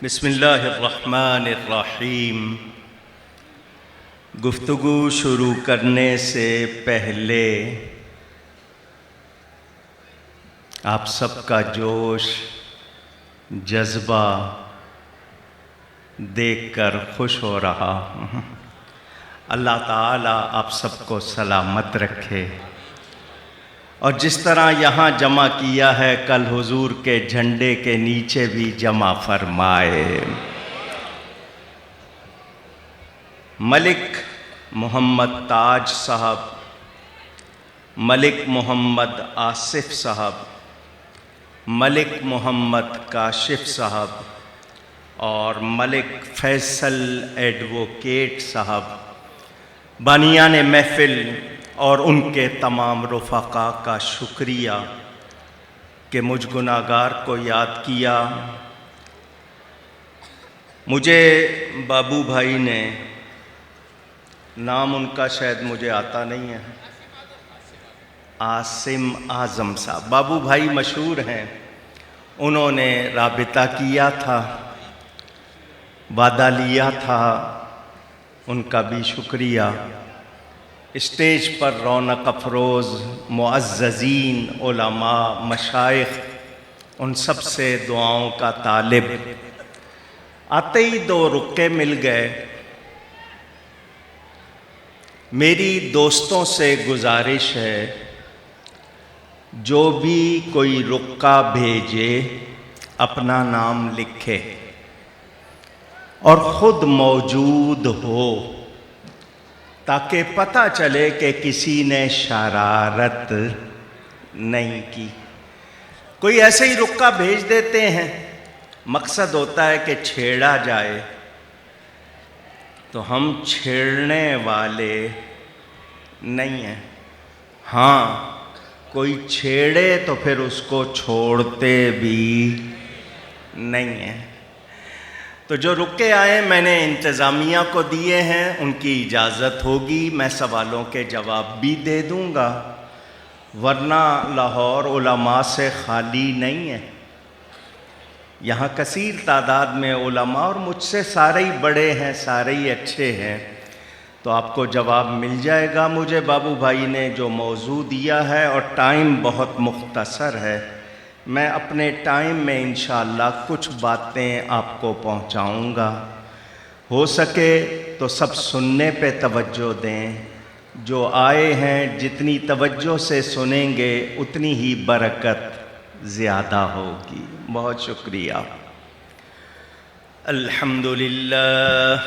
بسم اللہ الرحمن الرحیم۔ گفتگو شروع کرنے سے پہلے آپ سب کا جوش جذبہ دیکھ کر خوش ہو رہا ہوں۔ اللہ تعالیٰ آپ سب کو سلامت رکھے، اور جس طرح یہاں جمع کیا ہے کل حضور کے جھنڈے کے نیچے بھی جمع فرمائے۔ ملک محمد تاج صاحب، ملک محمد آصف صاحب، ملک محمد کاشف صاحب اور ملک فیصل ایڈووکیٹ صاحب، بانیان محفل اور ان کے تمام رفقاء کا شکریہ کہ مجھ گناہگار کو یاد کیا۔ مجھے بابو بھائی نے، نام ان کا شاید مجھے آتا نہیں ہے، عاصم اعظم صاحب، بابو بھائی مشہور ہیں، انہوں نے رابطہ کیا تھا، وعدہ لیا تھا، ان کا بھی شکریہ۔ اسٹیج پر رونق افروز معززین علماء مشائخ، ان سب سے دعاؤں کا طالب، آتے ہی دو رکے مل گئے۔ میری دوستوں سے گزارش ہے، جو بھی کوئی رکا بھیجے اپنا نام لکھے اور خود موجود ہو، تاکہ پتہ چلے کہ کسی نے شرارت نہیں کی۔ کوئی ایسے ہی رکا بھیج دیتے ہیں، مقصد ہوتا ہے کہ چھیڑا جائے، تو ہم چھیڑنے والے نہیں ہیں۔ ہاں، کوئی چھیڑے تو پھر اس کو چھوڑتے بھی نہیں ہیں۔ تو جو رکے آئے میں نے انتظامیہ کو دیے ہیں، ان کی اجازت ہوگی میں سوالوں کے جواب بھی دے دوں گا، ورنہ لاہور علماء سے خالی نہیں ہے۔ یہاں کثیر تعداد میں علماء، اور مجھ سے سارے ہی بڑے ہیں، سارے ہی اچھے ہیں، تو آپ کو جواب مل جائے گا۔ مجھے بابو بھائی نے جو موضوع دیا ہے، اور ٹائم بہت مختصر ہے، میں اپنے ٹائم میں انشاءاللہ کچھ باتیں آپ کو پہنچاؤں گا۔ ہو سکے تو سب سننے پہ توجہ دیں، جو آئے ہیں جتنی توجہ سے سنیں گے اتنی ہی برکت زیادہ ہوگی۔ بہت شکریہ۔ الحمدللہ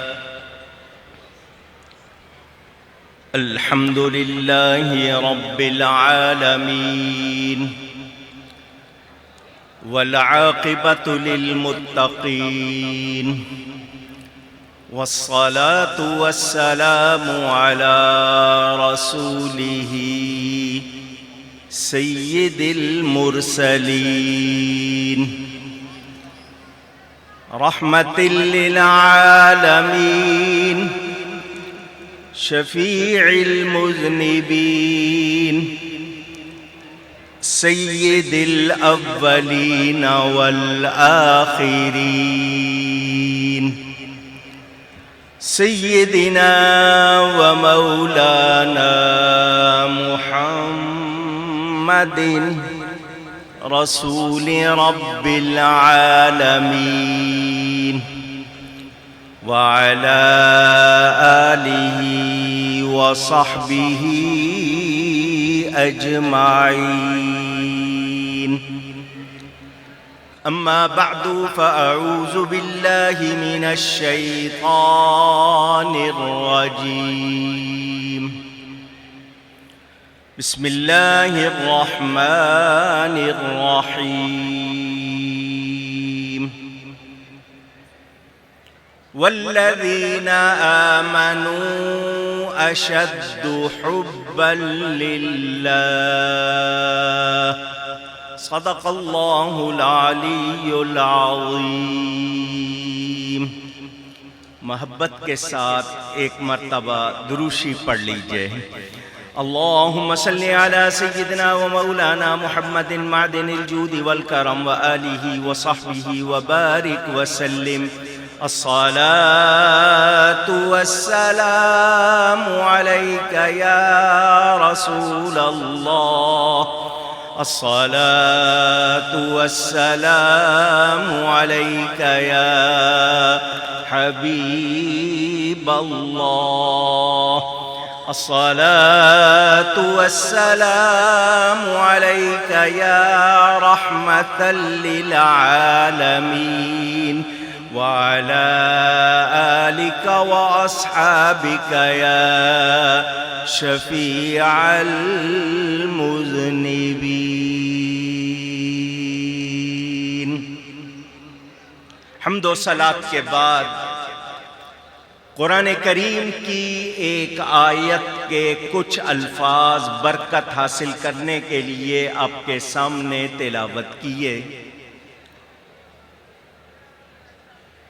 الحمدللہ رب العالمین، والعاقبۃ للمتقین، والصلاة والسلام علی رسولہ سید المرسلین، رحمۃ للعالمین، شفیع المذنبین، سید الاولین والآخرین، سیدنا و مولانا محمد رسول رب العالمین، وعلى آلہ وصحبہ أجمعين. أما بعد فأعوذ بالله من الشيطان الرجيم. بسم الله الرحمن الرحيم. والذين آمنوا أشد حبا لله. صدق اللہ العلی العظیم. محبت کے ساتھ ایک مرتبہ دروشی پڑھ لیجئے. اللهم صل على سيدنا ومولانا محمد معدن الجود والكرم وآله وصحبه وبارك وسلم. الصلاة والسلام عليك يا رسول الله. الصلاة والسلام عليك يا حبيب الله. الصلاة والسلام عليك يا رحمة للعالمين وعلى آلك وأصحابك يا شفيع المذنبين. حمد و صلاۃ کے بعد قرآن کریم کی ایک آیت کے کچھ الفاظ برکت حاصل کرنے کے لیے آپ کے سامنے تلاوت کیے.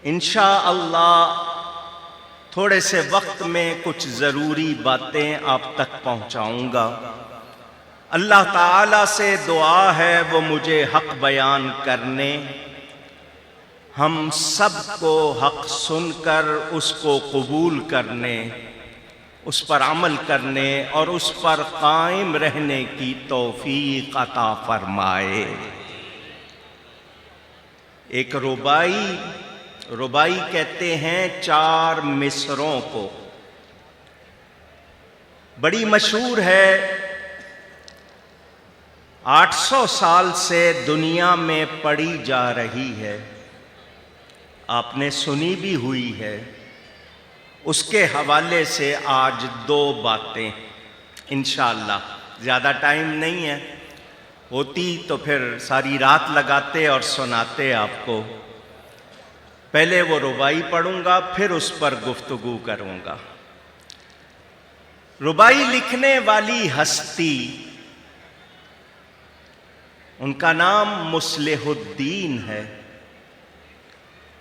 انشاءاللہ تھوڑے سے وقت میں کچھ ضروری باتیں آپ تک پہنچاؤں گا. اللہ تعالیٰ سے دعا ہے وہ مجھے حق بیان کرنے، ہم سب کو حق سن کر اس کو قبول کرنے، اس پر عمل کرنے اور اس پر قائم رہنے کی توفیق عطا فرمائے. ایک ربائی کہتے ہیں 4 مصروں کو، بڑی مشہور ہے، 800 سال سے دنیا میں پڑھی جا رہی ہے، آپ نے سنی بھی ہوئی ہے. اس کے حوالے سے آج 2 باتیں انشاءاللہ. زیادہ ٹائم نہیں ہے، ہوتی تو پھر ساری رات لگاتے اور سناتے آپ کو. پہلے وہ ربائی پڑھوں گا، پھر اس پر گفتگو کروں گا. ربائی لکھنے والی ہستی، ان کا نام مصلح الدین ہے.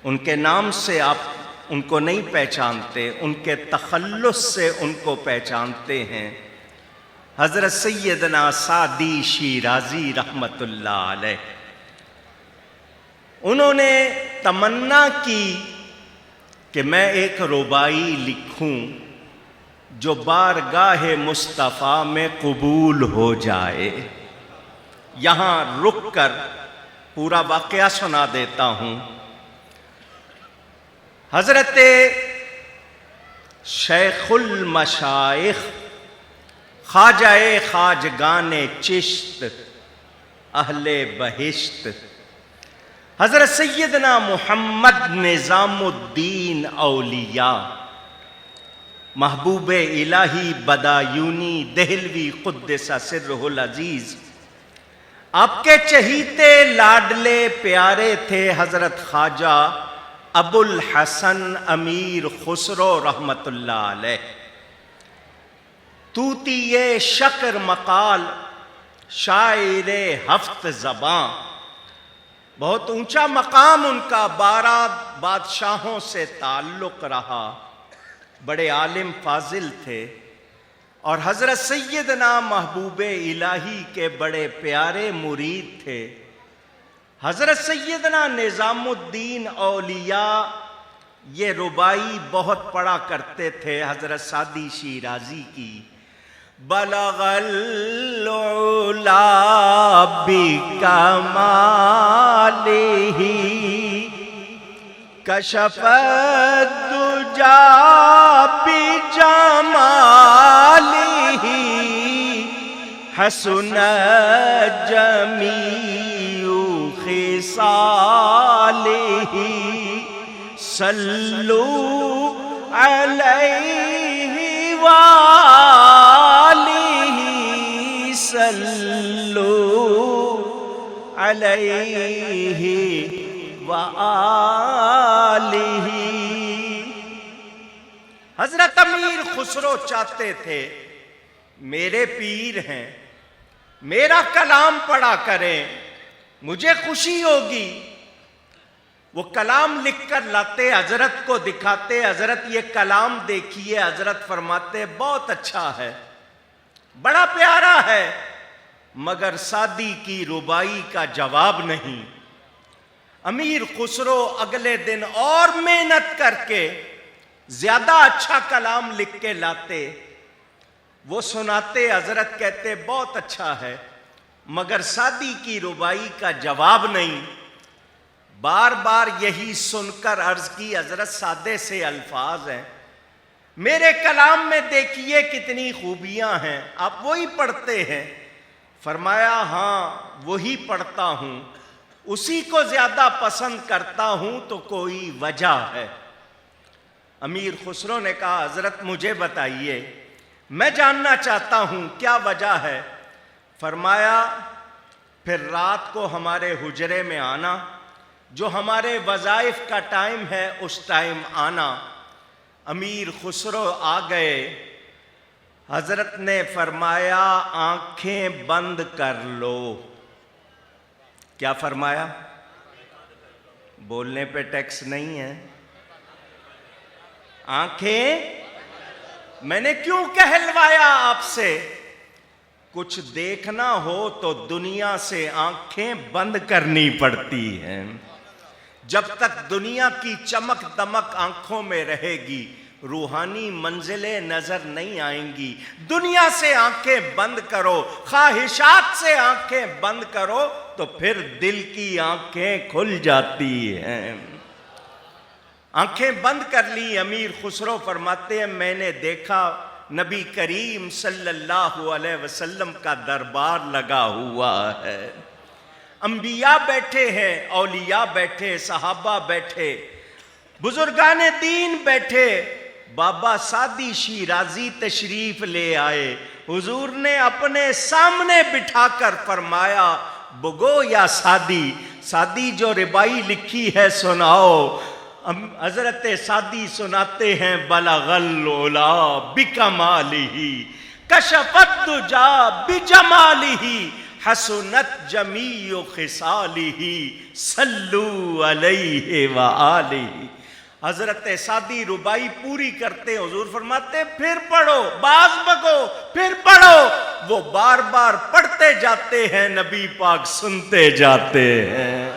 ان کے نام سے آپ ان کو نہیں پہچانتے، ان کے تخلص سے ان کو پہچانتے ہیں. حضرت سیدنا سعدی شیرازی رحمت اللہ علیہ، انہوں نے تمنا کی کہ میں ایک ربائی لکھوں جو بارگاہ مصطفیٰ میں قبول ہو جائے. یہاں رک کر پورا واقعہ سنا دیتا ہوں. حضرت شیخ المشائخ خواجہ خواجگان چشت اہل بہشت حضرت سیدنا محمد نظام الدین اولیاء محبوب الہی بدایونی دہلوی قدس سرہ العزیز، آپ کے چہیتے لاڈلے پیارے تھے حضرت خواجہ ابو الحسن امیر خسرو رحمت اللہ علیہ. طوطی شکر مقال، شاعر 7 زباں، بہت اونچا مقام ان کا، 12 بادشاہوں سے تعلق رہا. بڑے عالم فاضل تھے اور حضرت سیدنا محبوب الہی کے بڑے پیارے مرید تھے. حضرت سیدنا نظام الدین اولیاء یہ ربائی بہت پڑھا کرتے تھے حضرت سعدی شیرازی کی. بلغ العلا بکمالہ کشف الدجا بجمالہ حسن جمیع خصالہ صلو علیہ وآلہ صلو علیہ وآلہ. حضرت امیر خسرو چاہتے تھے میرے پیر ہیں، میرا کلام پڑھا کریں، مجھے خوشی ہوگی. وہ کلام لکھ کر لاتے، حضرت کو دکھاتے، حضرت یہ کلام دیکھیے. حضرت فرماتے بہت اچھا ہے. بڑا پیارا ہے مگر سادی کی ربائی کا جواب نہیں۔ امیر خسرو اگلے دن اور محنت کر کے زیادہ اچھا کلام لکھ کے لاتے، وہ سناتے، حضرت کہتے بہت اچھا ہے مگر سادی کی ربائی کا جواب نہیں۔ بار بار یہی سن کر عرض کی حضرت سادے سے الفاظ ہیں، میرے کلام میں دیکھیے کتنی خوبیاں ہیں، آپ وہی پڑھتے ہیں؟ فرمایا ہاں وہی پڑھتا ہوں، اسی کو زیادہ پسند کرتا ہوں تو کوئی وجہ ہے؟ امیر خسرو نے کہا حضرت مجھے بتائیے، میں جاننا چاہتا ہوں کیا وجہ ہے۔ فرمایا پھر رات کو ہمارے حجرے میں آنا، جو ہمارے وظائف کا ٹائم ہے اس ٹائم آنا۔ امیر خسرو آ گئے، حضرت نے فرمایا آنکھیں بند کر لو۔ کیا فرمایا؟ بولنے پہ ٹیکس نہیں ہے۔ آنکھیں، میں نے کیوں کہلوایا آپ سے؟ کچھ دیکھنا ہو تو دنیا سے آنکھیں بند کرنی پڑتی ہیں۔ جب تک دنیا کی چمک دمک آنکھوں میں رہے گی روحانی منزلیں نظر نہیں آئیں گی۔ دنیا سے آنکھیں بند کرو، خواہشات سے آنکھیں بند کرو تو پھر دل کی آنکھیں کھل جاتی ہیں۔ آنکھیں بند کر لی۔ امیر خسرو فرماتے ہیں میں نے دیکھا نبی کریم صلی اللہ علیہ وسلم کا دربار لگا ہوا ہے، انبیاء بیٹھے ہیں، اولیاء بیٹھے، صحابہ بیٹھے، بزرگان دین بیٹھے۔ بابا سادی شیرازی تشریف لے آئے، حضور نے اپنے سامنے بٹھا کر فرمایا بگو یا سادی، سادی جو ربائی لکھی ہے سناؤ۔ حضرت سادی سناتے ہیں بلغ العلا بکمالہ کشفت الدجا بجمالہ حسنت جمیع خصالہ صلو علیہ وآلہ۔ حضرت سادی ربائی پوری کرتے، حضور فرماتے پھر پڑھو، باز بگو پھر پڑھو۔ وہ بار بار پڑھتے جاتے ہیں، نبی پاک سنتے جاتے ہیں۔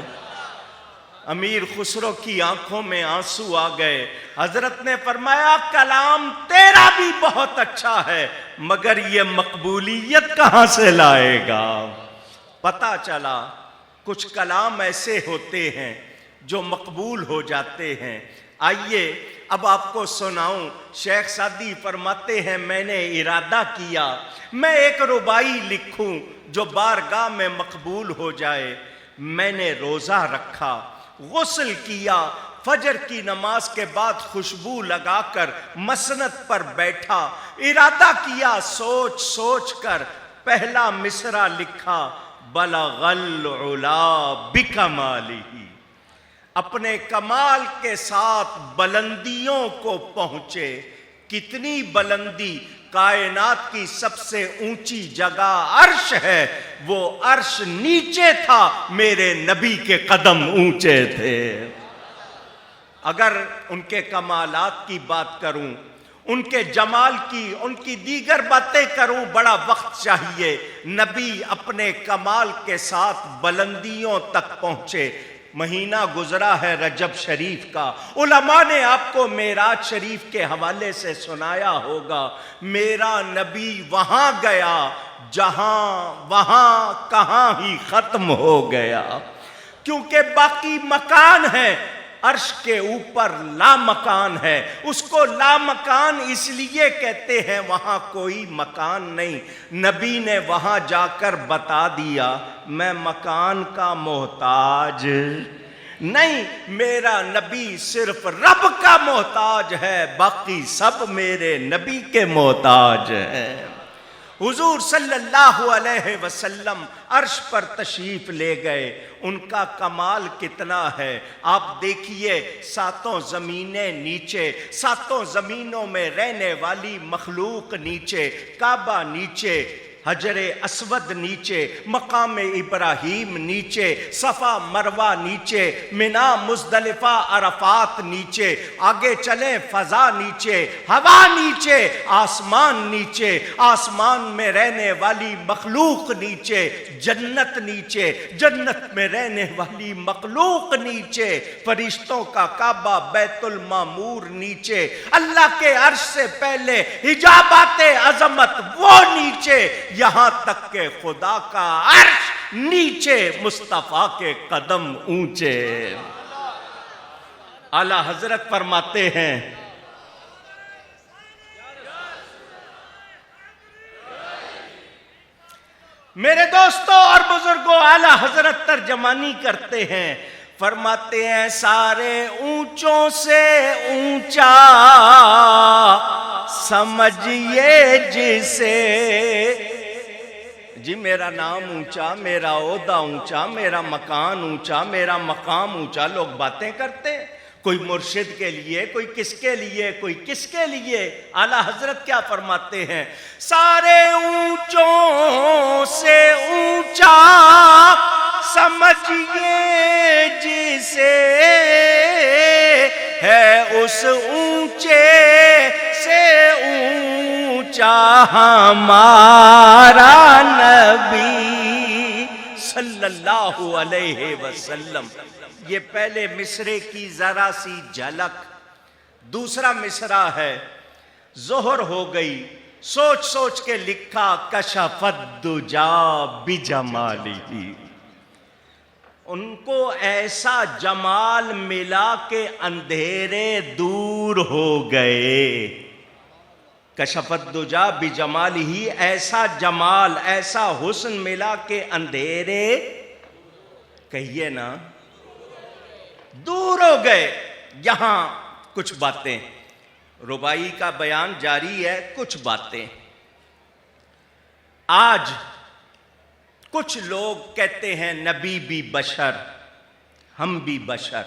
امیر خسرو کی آنکھوں میں آنسو آ گئے۔ حضرت نے فرمایا کلام تیرا بھی بہت اچھا ہے مگر یہ مقبولیت کہاں سے لائے گا؟ پتہ چلا کچھ کلام ایسے ہوتے ہیں جو مقبول ہو جاتے ہیں۔ آئیے اب آپ کو سناؤں۔ شیخ سادی فرماتے ہیں میں نے ارادہ کیا میں ایک ربائی لکھوں جو بارگاہ میں مقبول ہو جائے۔ میں نے روزہ رکھا، غسل کیا، فجر کی نماز کے بعد خوشبو لگا کر مسند پر بیٹھا، ارادہ کیا، سوچ سوچ کر پہلا مصرع لکھا بلغ العلا بکمالہ۔ اپنے کمال کے ساتھ بلندیوں کو پہنچے۔ کتنی بلندی! کائنات کی سب سے اونچی جگہ عرش ہے، وہ عرش نیچے تھا، میرے نبی کے قدم اونچے تھے۔ اگر ان کے کمالات کی بات کروں، ان کے جمال کی، ان کی دیگر باتیں کروں بڑا وقت چاہیے۔ نبی اپنے کمال کے ساتھ بلندیوں تک پہنچے۔ مہینہ گزرا ہے رجب شریف کا، علماء نے آپ کو معراج شریف کے حوالے سے سنایا ہوگا۔ میرا نبی وہاں گیا جہاں وہاں کہاں ہی ختم ہو گیا، کیونکہ باقی مکان ہے، عرش کے اوپر لامکان ہے۔ اس کو لامکان اس لیے کہتے ہیں وہاں کوئی مکان نہیں۔ نبی نے وہاں جا کر بتا دیا میں مکان کا محتاج نہیں، میرا نبی صرف رب کا محتاج ہے، باقی سب میرے نبی کے محتاج ہیں۔ حضور صلی اللہ علیہ وسلم عرش پر تشریف لے گئے۔ ان کا کمال کتنا ہے آپ دیکھیے، ساتوں زمینیں نیچے، ساتوں زمینوں میں رہنے والی مخلوق نیچے، کعبہ نیچے، حجر اسود نیچے، مقام ابراہیم نیچے، صفا مروہ نیچے، منا مزدلفہ عرفات نیچے، آگے چلیں فضا نیچے، ہوا نیچے، آسمان نیچے، آسمان میں رہنے والی مخلوق نیچے، جنت نیچے، جنت میں رہنے والی مخلوق نیچے، فرشتوں کا کعبہ بیت المعمور نیچے، اللہ کے عرش سے پہلے حجابات عظمت وہ نیچے، یہاں تک کہ خدا کا عرش نیچے، مصطفیٰ کے قدم اونچے۔ اعلیٰ حضرت فرماتے ہیں میرے دوستوں اور بزرگوں، اعلیٰ حضرت ترجمانی کرتے ہیں، فرماتے ہیں سارے اونچوں سے اونچا سمجھئے جسے، جی میرا نام اونچا، میرا عہدہ اونچا، میرا مکان اونچا، میرا مقام اونچا، لوگ باتیں کرتے ہیں، کوئی مرشد کے لیے، کوئی کس کے لیے، کوئی کس کے لیے۔ اعلیٰ حضرت کیا فرماتے ہیں؟ سارے اونچوں سے اونچا سمجھئے جسے، ہے اس اونچے سے اونچا ہمارا نبی صلی اللہ علیہ وسلم۔ یہ پہلے مصرے کی ذرا سی جھلک۔ دوسرا مصرع ہے، ظہر ہو گئی، سوچ سوچ کے لکھا، کشف الدجا بجمالہ، ان کو ایسا جمال ملا کہ اندھیرے دور ہو گئے۔ کشف الدجا بجمالہ، ایسا جمال، ایسا حسن ملا کہ اندھیرے، کہیے نا، دور ہو گئے۔ یہاں کچھ باتیں، ربائی کا بیان جاری ہے، کچھ باتیں۔ آج کچھ لوگ کہتے ہیں نبی بھی بشر، ہم بھی بشر۔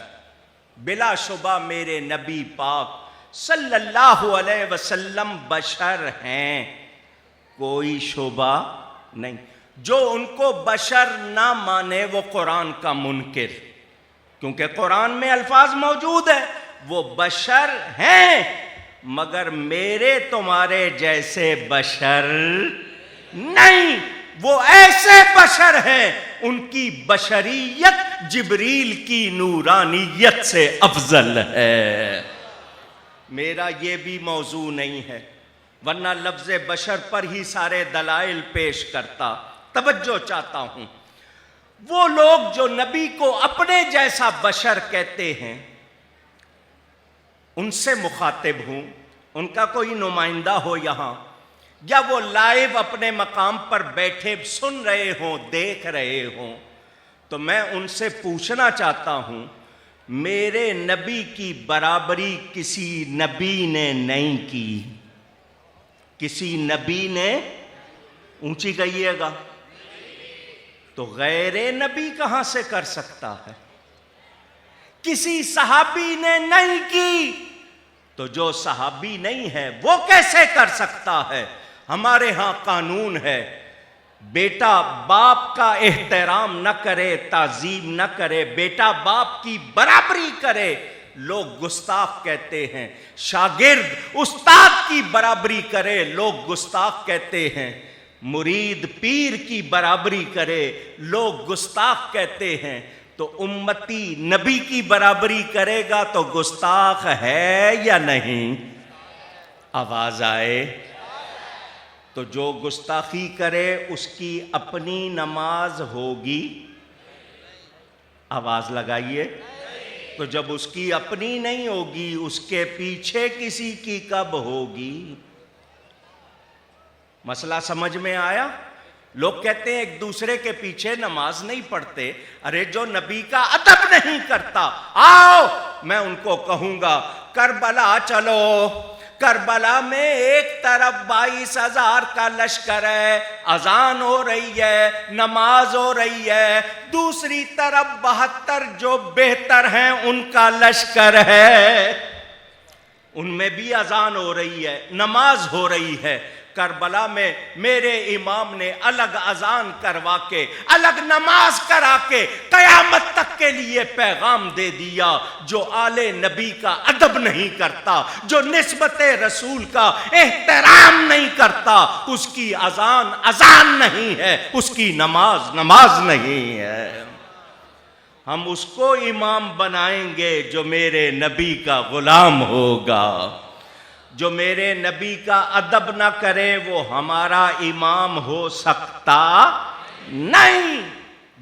بلا شبہ میرے نبی پاک صلی اللہ علیہ وسلم بشر ہیں، کوئی شبہ نہیں۔ جو ان کو بشر نہ مانے وہ قرآن کا منکر، کیونکہ قرآن میں الفاظ موجود ہیں، وہ بشر ہیں مگر میرے تمہارے جیسے بشر نہیں، وہ ایسے بشر ہیں، ان کی بشریت جبریل کی نورانیت سے افضل ہے۔ میرا یہ بھی موضوع نہیں ہے، ورنہ لفظ بشر پر ہی سارے دلائل پیش کرتا۔ توجہ چاہتا ہوں، وہ لوگ جو نبی کو اپنے جیسا بشر کہتے ہیں، ان سے مخاطب ہوں، ان کا کوئی نمائندہ ہو یہاں، یا وہ لائیو اپنے مقام پر بیٹھے سن رہے ہوں، دیکھ رہے ہوں، تو میں ان سے پوچھنا چاہتا ہوں، میرے نبی کی برابری کسی نبی نے نہیں کی، کسی نبی نے، اونچی کہیے گا، تو غیر نبی کہاں سے کر سکتا ہے؟ کسی صحابی نے نہیں کی، تو جو صحابی نہیں ہے وہ کیسے کر سکتا ہے؟ ہمارے ہاں قانون ہے، بیٹا باپ کا احترام نہ کرے، تعظیم نہ کرے، بیٹا باپ کی برابری کرے، لوگ گستاخ کہتے ہیں، شاگرد استاد کی برابری کرے، لوگ گستاخ کہتے ہیں، مرید پیر کی برابری کرے، لوگ گستاخ کہتے ہیں، تو امتی نبی کی برابری کرے گا تو گستاخ ہے یا نہیں؟ آواز آئے تو جو گستاخی کرے اس کی اپنی نماز ہوگی؟ آواز لگائیے۔ تو جب اس کی اپنی نہیں ہوگی، اس کے پیچھے کسی کی کب ہوگی؟ مسئلہ سمجھ میں آیا؟ لوگ کہتے ہیں ایک دوسرے کے پیچھے نماز نہیں پڑھتے، ارے جو نبی کا ادب نہیں کرتا، آؤ میں ان کو کہوں گا کربلا چلو، کربلا میں ایک طرف 22,000 کا لشکر ہے، اذان ہو رہی ہے، نماز ہو رہی ہے، دوسری طرف 72 جو بہتر ہیں ان کا لشکر ہے، ان میں بھی اذان ہو رہی ہے، نماز ہو رہی ہے۔ کربلا میں میرے امام نے الگ اذان کروا کے الگ نماز کرا کے قیامت تک کے لیے پیغام دے دیا، جو آل نبی کا ادب نہیں کرتا، جو نسبت رسول کا احترام نہیں کرتا، اس کی اذان اذان نہیں ہے، اس کی نماز نماز نہیں ہے۔ ہم اس کو امام بنائیں گے جو میرے نبی کا غلام ہوگا۔ جو میرے نبی کا ادب نہ کرے وہ ہمارا امام ہو سکتا نہیں۔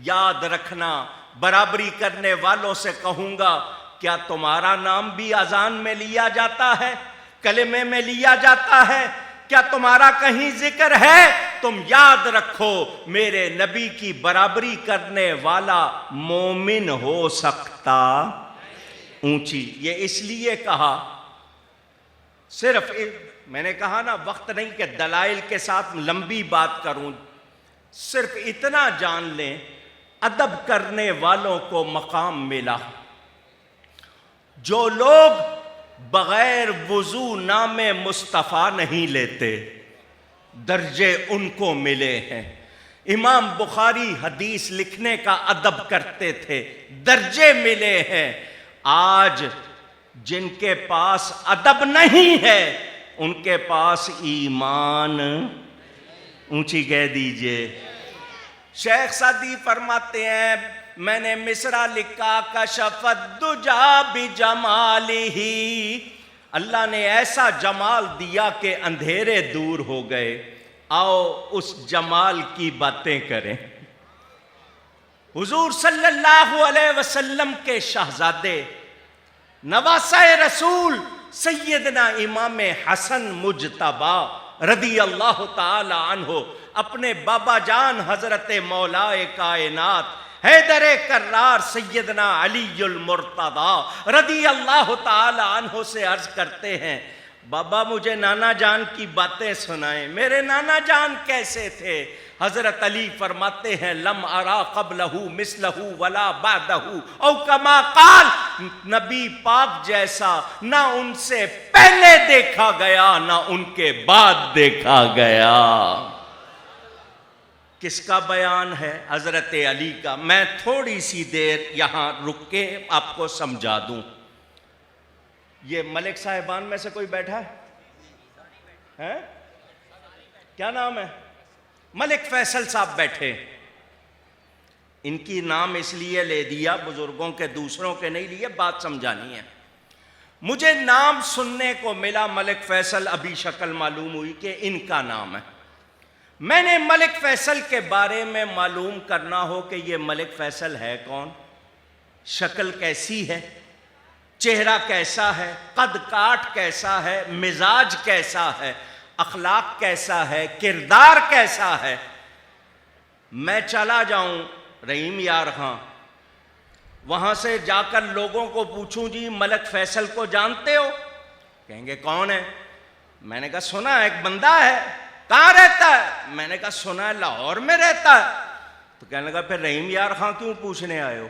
یاد رکھنا، برابری کرنے والوں سے کہوں گا، کیا تمہارا نام بھی اذان میں لیا جاتا ہے، کلمے میں لیا جاتا ہے؟ کیا تمہارا کہیں ذکر ہے؟ تم یاد رکھو، میرے نبی کی برابری کرنے والا مومن ہو سکتا اونچی۔ یہ اس لیے کہا، صرف میں نے کہا نا وقت نہیں کہ دلائل کے ساتھ لمبی بات کروں، صرف اتنا جان لیں ادب کرنے والوں کو مقام ملا۔ جو لوگ بغیر وضو نام مصطفیٰ نہیں لیتے، درجے ان کو ملے ہیں۔ امام بخاری حدیث لکھنے کا ادب کرتے تھے، درجے ملے ہیں۔ آج جن کے پاس ادب نہیں ہے ان کے پاس ایمان، اونچی کہہ دیجئے۔ شیخ سعدی فرماتے ہیں، میں نے مصرع لکھا، کشف الدجا بجمالہ، اللہ نے ایسا جمال دیا کہ اندھیرے دور ہو گئے۔ آؤ اس جمال کی باتیں کریں۔ حضور صلی اللہ علیہ وسلم کے شہزادے، نواسہ رسول سیدنا امام حسن مجتبی رضی اللہ تعالی عنہ، اپنے بابا جان حضرت مولا کائنات حیدر کرار سیدنا علی المرتضی رضی اللہ تعالی عنہ سے عرض کرتے ہیں، بابا مجھے نانا جان کی باتیں سنائیں، میرے نانا جان کیسے تھے؟ حضرت علی فرماتے ہیں، لم ارا قبلہ مثلہ ولا بعدہ، او کما قال، نبی پاک جیسا نہ ان سے پہلے دیکھا گیا نہ ان کے بعد دیکھا گیا۔ کس کا بیان ہے؟ حضرت علی کا۔ میں تھوڑی سی دیر یہاں رک کے آپ کو سمجھا دوں۔ یہ ملک صاحبان میں سے کوئی بیٹھا ہے؟ کیا نام ہے؟ ملک فیصل صاحب بیٹھے۔ ان کی نام اس لیے لے دیا، بزرگوں کے دوسروں کے نہیں لیے، بات سمجھانی ہے۔ مجھے نام سننے کو ملا ملک فیصل، ابھی شکل معلوم ہوئی کہ ان کا نام ہے۔ میں نے ملک فیصل کے بارے میں معلوم کرنا ہو کہ یہ ملک فیصل ہے کون، شکل کیسی ہے، چہرہ کیسا ہے، قد کاٹ کیسا ہے، مزاج کیسا ہے، اخلاق کیسا ہے، کردار کیسا ہے، میں چلا جاؤں رحیم یار خان، وہاں سے جا کر لوگوں کو پوچھوں جی ملک فیصل کو جانتے ہو؟ کہیں گے کون ہے؟ میں نے کہا سنا ہے ایک بندہ ہے۔ کہاں رہتا ہے؟ میں نے کہا سنا ہے لاہور میں رہتا ہے۔ تو کہنے لگا پھر رحیم یار خان کیوں پوچھنے آئے ہو؟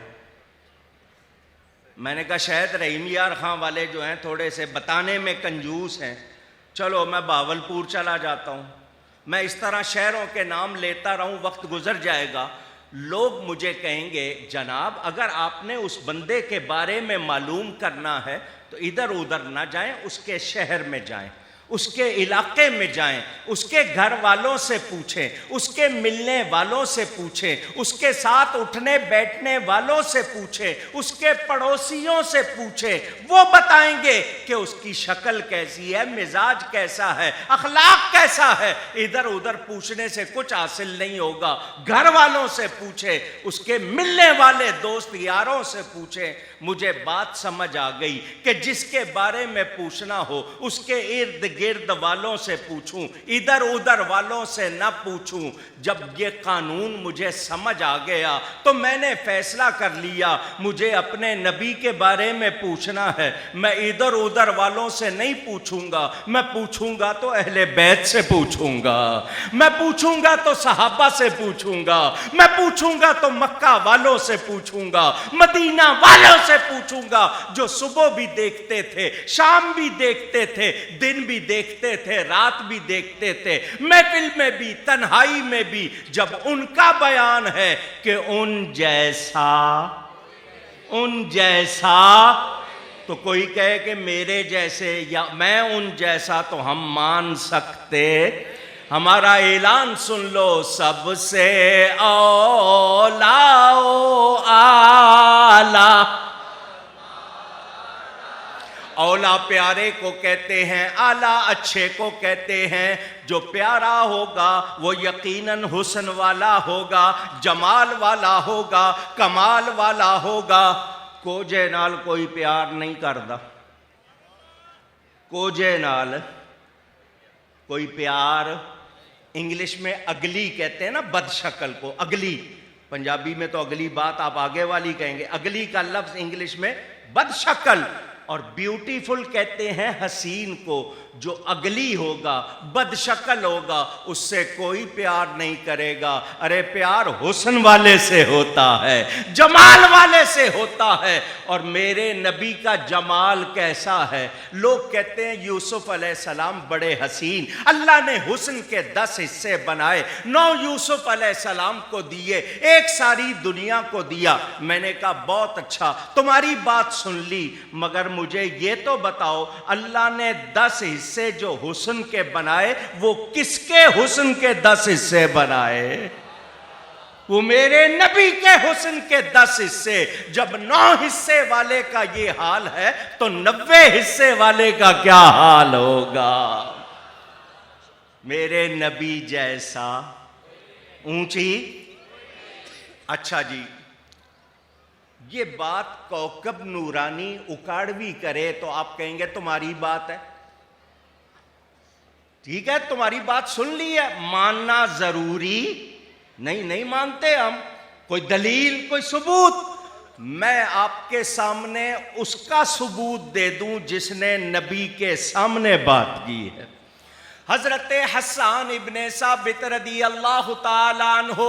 میں نے کہا شاید رحیم یار خان والے جو ہیں تھوڑے سے بتانے میں کنجوس ہیں، چلو میں بہاولپور چلا جاتا ہوں۔ میں اس طرح شہروں کے نام لیتا رہوں، وقت گزر جائے گا، لوگ مجھے کہیں گے جناب اگر آپ نے اس بندے کے بارے میں معلوم کرنا ہے تو ادھر ادھر نہ جائیں، اس کے شہر میں جائیں، اس کے علاقے میں جائیں، اس کے گھر والوں سے پوچھیں، اس کے ملنے والوں سے پوچھیں، اس کے ساتھ اٹھنے بیٹھنے والوں سے پوچھیں، اس کے پڑوسیوں سے پوچھیں، وہ بتائیں گے کہ اس کی شکل کیسی ہے، مزاج کیسا ہے، اخلاق کیسا ہے۔ ادھر ادھر پوچھنے سے کچھ حاصل نہیں ہوگا، گھر والوں سے پوچھیں، اس کے ملنے والے دوست یاروں سے پوچھیں۔ مجھے بات سمجھ آ گئی کہ جس کے بارے میں پوچھنا ہو اس کے ارد گرد والوں سے پوچھوں، ادھر ادھر والوں سے نہ پوچھوں۔ جب یہ قانون مجھے سمجھ آ گیا تو میں نے فیصلہ کر لیا مجھے اپنے نبی کے بارے میں پوچھنا ہے، میں ادھر ادھر والوں سے نہیں پوچھوں گا، میں پوچھوں گا تو اہل بیت سے پوچھوں گا، میں پوچھوں گا تو صحابہ سے پوچھوں گا، میں پوچھوں گا تو مکہ والوں سے پوچھوں گا، مدینہ والوں سے پوچھوں گا جو صبح بھی دیکھتے تھے، شام بھی دیکھتے تھے، دن بھی دیکھتے تھے، رات بھی دیکھتے تھے، محفل میں بھی تنہائی میں بھی، جب ان کا بیان ہے کہ ان جیسا تو کوئی کہے کہ میرے جیسے یا میں ان جیسا تو ہم مان سکتے. ہمارا اعلان سن لو، سب سے اولا و اعلیٰ. اولا پیارے کو کہتے ہیں، اعلیٰ اچھے کو کہتے ہیں. جو پیارا ہوگا وہ یقیناً حسن والا ہوگا، جمال والا ہوگا، کمال والا ہوگا. کوجے نال کوئی پیار نہیں کردا، کوجے نال کوئی پیار. انگلش میں اگلی کہتے ہیں نا بد شکل کو، اگلی. پنجابی میں تو اگلی بات آپ آگے والی کہیں گے، اگلی کا لفظ انگلش میں بد شکل. اور بیوٹیفل کہتے ہیں حسین کو. جو اگلی ہوگا، بد شکل ہوگا، اس سے کوئی پیار نہیں کرے گا. ارے پیار حسن والے سے ہوتا ہے، جمال والے سے ہوتا ہے. اور میرے نبی کا جمال کیسا ہے؟ لوگ کہتے ہیں یوسف علیہ السلام بڑے حسین، اللہ نے حسن کے 10 حصے بنائے، 9 یوسف علیہ السلام کو دیے، 1 ساری دنیا کو دیا. میں نے کہا بہت اچھا، تمہاری بات سن لی، مگر مجھے یہ تو بتاؤ اللہ نے 10 حصے جو حسن کے بنائے وہ کس کے حسن کے 10 حصے بنائے؟ وہ میرے نبی کے حسن کے 10 حصے. جب 9 حصے والے کا یہ حال ہے تو 90 حصے والے کا کیا حال ہوگا؟ میرے نبی جیسا اونچی. اچھا جی، یہ بات کوکب نورانی اکاڑوی کرے تو آپ کہیں گے تمہاری بات ہے. ٹھیک ہے، تمہاری بات سن لی ہے، ماننا ضروری نہیں مانتے ہم. کوئی دلیل، کوئی ثبوت. میں آپ کے سامنے اس کا ثبوت دے دوں جس نے نبی کے سامنے بات کی ہے. حضرت حسان ابن ثابت رضی اللہ تعالیٰ عنہ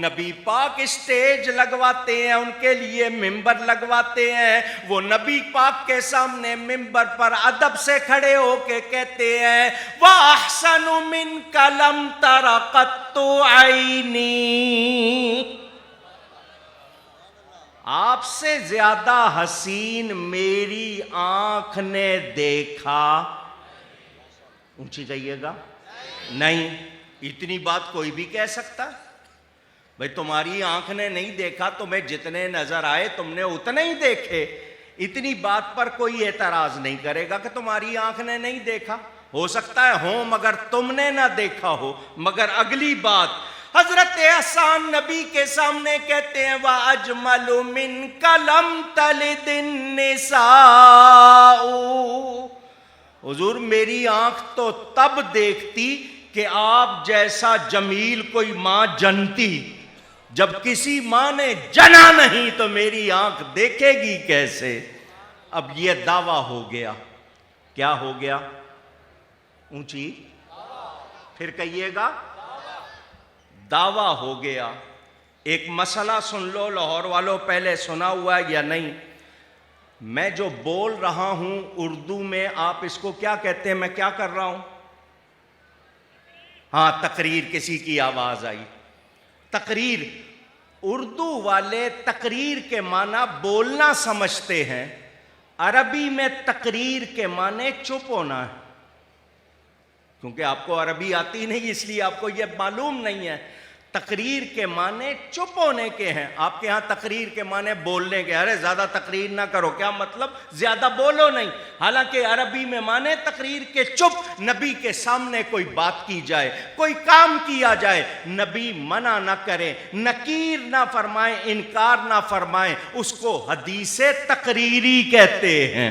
نبی پاک اسٹیج لگواتے ہیں، ان کے لیے ممبر لگواتے ہیں. وہ نبی پاک کے سامنے ممبر پر ادب سے کھڑے ہو کے کہتے ہیں وَأَحْسَنُ مِنْكَ لَمْ تَرَ قَطُّ عَيْنِي. آپ سے زیادہ حسین میری آنکھ نے دیکھا. اونچی کہیے گا نہیں. اتنی بات کوئی بھی کہہ سکتا؟ بھئی تمہاری آنکھ نے نہیں دیکھا، تمہیں جتنے نظر آئے تم نے اتنے ہی دیکھے. اتنی بات پر کوئی اعتراض نہیں کرے گا کہ تمہاری آنکھ نے نہیں دیکھا. ہو سکتا ہے ہو مگر تم نے نہ دیکھا ہو. مگر اگلی بات حضرت حسان نبی کے سامنے کہتے ہیں وَأَجْمَلُ مِنْكَ لَمْ تَلِدِ النِّسَاءُ. حضور میری آنکھ تو تب دیکھتی کہ آپ جیسا جمیل کوئی ماں جنتی. جب کسی ماں نے جنا نہیں تو میری آنکھ دیکھے گی کیسے؟ اب یہ دعویٰ ہو گیا. کیا ہو گیا؟ اونچی پھر کہیے گا. دعویٰ ہو گیا. ایک مسئلہ سن لو لاہور والوں، پہلے سنا ہوا ہے یا نہیں؟ میں جو بول رہا ہوں اردو میں آپ اس کو کیا کہتے ہیں؟ میں کیا کر رہا ہوں؟ ہاں تقریر. کسی کی آواز آئی. تقریر. اردو والے تقریر کے معنی بولنا سمجھتے ہیں، عربی میں تقریر کے معنی چپ ہونا ہے. کیونکہ آپ کو عربی آتی نہیں اس لیے آپ کو یہ معلوم نہیں ہے. تقریر کے معنی چپ ہونے کے ہیں. آپ کے ہاں تقریر کے معنی بولنے کے. ارے زیادہ تقریر نہ کرو. کیا مطلب؟ زیادہ بولو نہیں. حالانکہ عربی میں معنی تقریر کے چپ. نبی کے سامنے کوئی بات کی جائے، کوئی کام کیا جائے، نبی منع نہ کریں، نکیر نہ فرمائیں، انکار نہ فرمائیں، اس کو حدیث تقریری کہتے ہیں.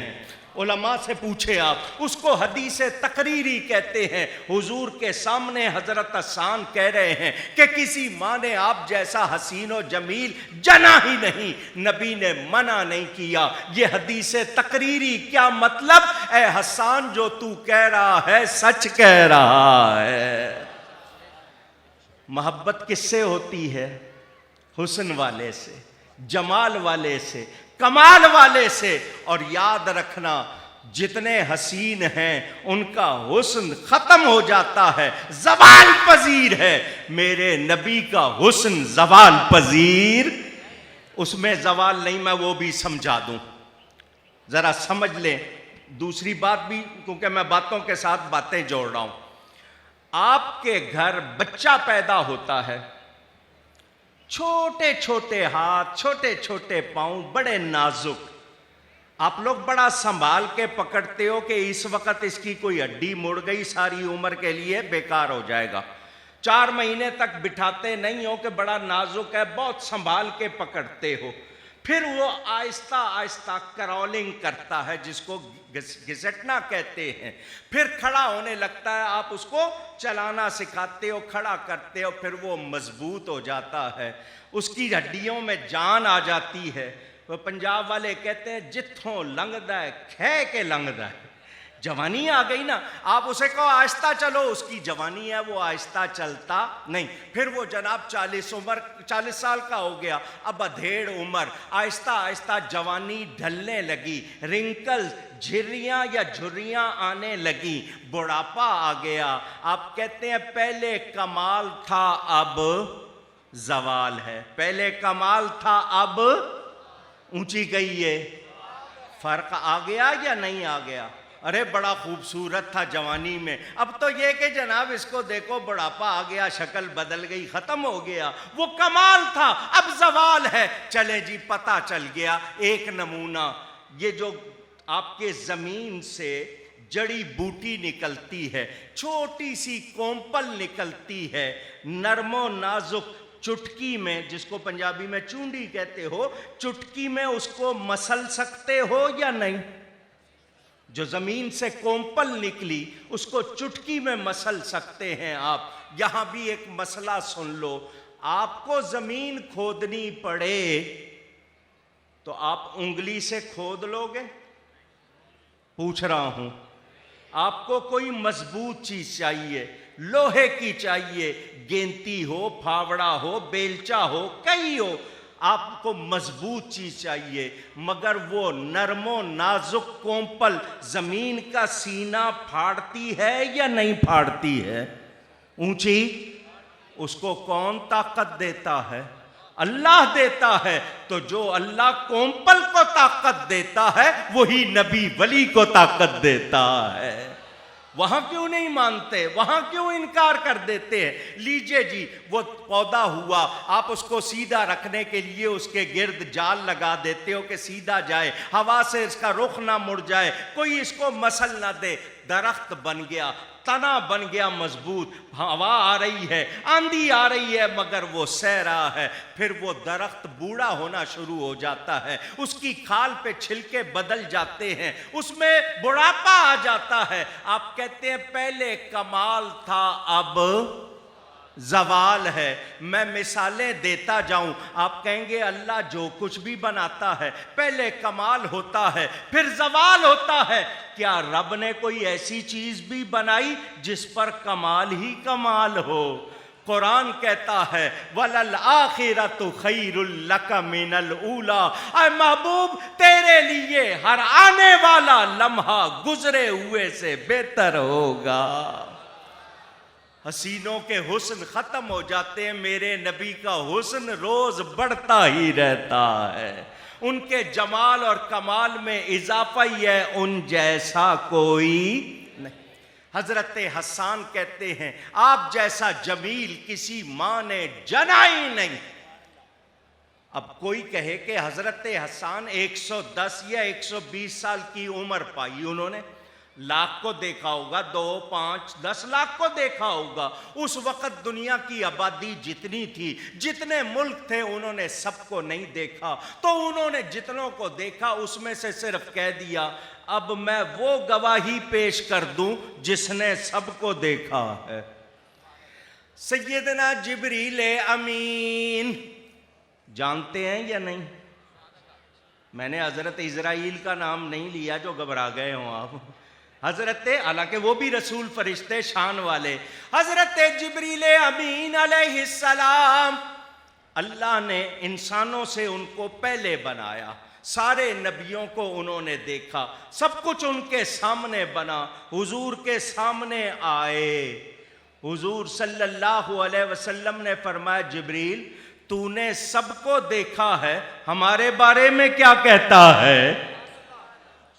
علماء سے پوچھے آپ، اس کو حدیث تقریری کہتے ہیں. حضور کے سامنے حضرت حسان کہہ رہے ہیں کہ کسی ماں نے آپ جیسا حسین و جمیل جنا ہی نہیں. نبی نے منع نہیں کیا. یہ حدیث تقریری. کیا مطلب؟ اے حسان جو تو کہہ رہا ہے سچ کہہ رہا ہے. محبت کس سے ہوتی ہے؟ حسن والے سے، جمال والے سے، کمال والے سے. اور یاد رکھنا جتنے حسین ہیں ان کا حسن ختم ہو جاتا ہے, زوال پذیر ہے. میرے نبی کا حسن زوال پذیر, اس میں زوال نہیں. میں وہ بھی سمجھا دوں, ذرا سمجھ لیں. دوسری بات بھی, کیونکہ میں باتوں کے ساتھ باتیں جوڑ رہا ہوں. آپ کے گھر بچہ پیدا ہوتا ہے, چھوٹے چھوٹے ہاتھ, چھوٹے چھوٹے پاؤں, بڑے نازک. آپ لوگ بڑا سنبھال کے پکڑتے ہو کہ اس وقت اس کی کوئی ہڈی مڑ گئی, ساری عمر کے لیے بیکار ہو جائے گا. 4 مہینے تک بٹھاتے نہیں ہو کہ بڑا نازک ہے, بہت سنبھال کے پکڑتے ہو. پھر وہ آہستہ آہستہ کرولنگ کرتا ہے, جس کو گھسٹنا کہتے ہیں. پھر کھڑا ہونے لگتا ہے, آپ اس کو چلانا سکھاتے ہو, کھڑا کرتے ہو, پھر وہ مضبوط ہو جاتا ہے, اس کی ہڈیوں میں جان آ جاتی ہے. وہ پنجاب والے کہتے ہیں جتھوں لنگدا ہے کھے کے لنگدا ہے. جوانی آ گئی نا, آپ اسے کہو آہستہ چلو, اس کی جوانی ہے, وہ آہستہ چلتا نہیں. پھر وہ جناب 40 سال کا ہو گیا, اب ادھیڑ عمر, آہستہ آہستہ جوانی ڈھلنے لگی, رنکل, جھریاں یا جھریاں آنے لگی, بڑھاپا آ گیا. آپ کہتے ہیں پہلے کمال تھا اب زوال ہے, پہلے کمال تھا اب اونچی گئی ہے. فرق آ گیا یا نہیں آ گیا؟ ارے بڑا خوبصورت تھا جوانی میں, اب تو یہ کہ جناب اس کو دیکھو بڑھاپا آ گیا, شکل بدل گئی, ختم ہو گیا. وہ کمال تھا, اب زوال ہے. چلے جی پتہ چل گیا. ایک نمونہ, یہ جو آپ کے زمین سے جڑی بوٹی نکلتی ہے, چھوٹی سی کومپل نکلتی ہے, نرم و نازک, چٹکی میں, جس کو پنجابی میں چونڈی کہتے ہو, چٹکی میں اس کو مسل سکتے ہو یا نہیں؟ جو زمین سے کومپل نکلی اس کو چٹکی میں مسل سکتے ہیں آپ. یہاں بھی ایک مسئلہ سن لو, آپ کو زمین کھودنی پڑے تو آپ انگلی سے کھود لو گے؟ پوچھ رہا ہوں. آپ کو کوئی مضبوط چیز چاہیے, لوہے کی چاہیے, گینتی ہو, پھاوڑا ہو, بیلچا ہو, کئی ہو, آپ کو مضبوط چیز چاہیے. مگر وہ نرم و نازک کومپل زمین کا سینہ پھاڑتی ہے یا نہیں پھاڑتی ہے؟ اونچی. اس کو کون طاقت دیتا ہے؟ اللہ دیتا ہے. تو جو اللہ کومپل کو طاقت دیتا ہے وہی نبی ولی کو طاقت دیتا ہے. وہاں کیوں نہیں مانتے؟ وہاں کیوں انکار کر دیتے ہیں؟ لیجئے جی, وہ پودا ہوا, آپ اس کو سیدھا رکھنے کے لیے اس کے گرد جال لگا دیتے ہو کہ سیدھا جائے, ہوا سے اس کا رخ نہ مڑ جائے, کوئی اس کو مسل نہ دے. درخت بن گیا, تنا بن گیا مضبوط, ہوا آ رہی ہے, آندھی آ رہی ہے, مگر وہ سہ رہا ہے. پھر وہ درخت بوڑھا ہونا شروع ہو جاتا ہے, اس کی کھال پہ چھلکے بدل جاتے ہیں, اس میں بڑھاپا آ جاتا ہے. آپ کہتے ہیں پہلے کمال تھا اب زوال ہے. میں مثالیں دیتا جاؤں, آپ کہیں گے اللہ جو کچھ بھی بناتا ہے پہلے کمال ہوتا ہے پھر زوال ہوتا ہے. کیا رب نے کوئی ایسی چیز بھی بنائی جس پر کمال ہی کمال ہو؟ قرآن کہتا ہے وَلَلْآخِرَةُ خَيْرٌ لَكَ مِنَ الْأُولَى. اے محبوب تیرے لیے ہر آنے والا لمحہ گزرے ہوئے سے بہتر ہوگا. حسینوں کے حسن ختم ہو جاتے ہیں, میرے نبی کا حسن روز بڑھتا ہی رہتا ہے. ان کے جمال اور کمال میں اضافہ ہی ہے, ان جیسا کوئی نہیں. حضرت حسان کہتے ہیں آپ جیسا جمیل کسی ماں نے جنا ہی نہیں. اب کوئی کہے کہ حضرت حسان 110 یا 120 سال کی عمر پائی, انہوں نے لاکھ کو دیکھا ہوگا, 2, 5, 10 لاکھ کو دیکھا ہوگا. اس وقت دنیا کی آبادی جتنی تھی, جتنے ملک تھے, انہوں نے سب کو نہیں دیکھا. تو انہوں نے جتنوں کو دیکھا اس میں سے صرف کہہ دیا اب میں وہ گواہی پیش کر دوں جس نے سب کو دیکھا ہے. سیدنا جبریل امین جانتے ہیں یا نہیں؟ میں نے حضرت اسرائیل کا نام نہیں لیا جو گھبرا گئے ہوں آپ. حضرت, حالانکہ وہ بھی رسول فرشتے شان والے, حضرت جبریل امین علیہ السلام, اللہ نے انسانوں سے ان کو پہلے بنایا. سارے نبیوں کو انہوں نے دیکھا، سب کچھ ان کے سامنے بنا، حضور کے سامنے آئے۔ حضور صلی اللہ علیہ وسلم نے فرمایا جبریل تو نے سب کو دیکھا ہے، ہمارے بارے میں کیا کہتا ہے؟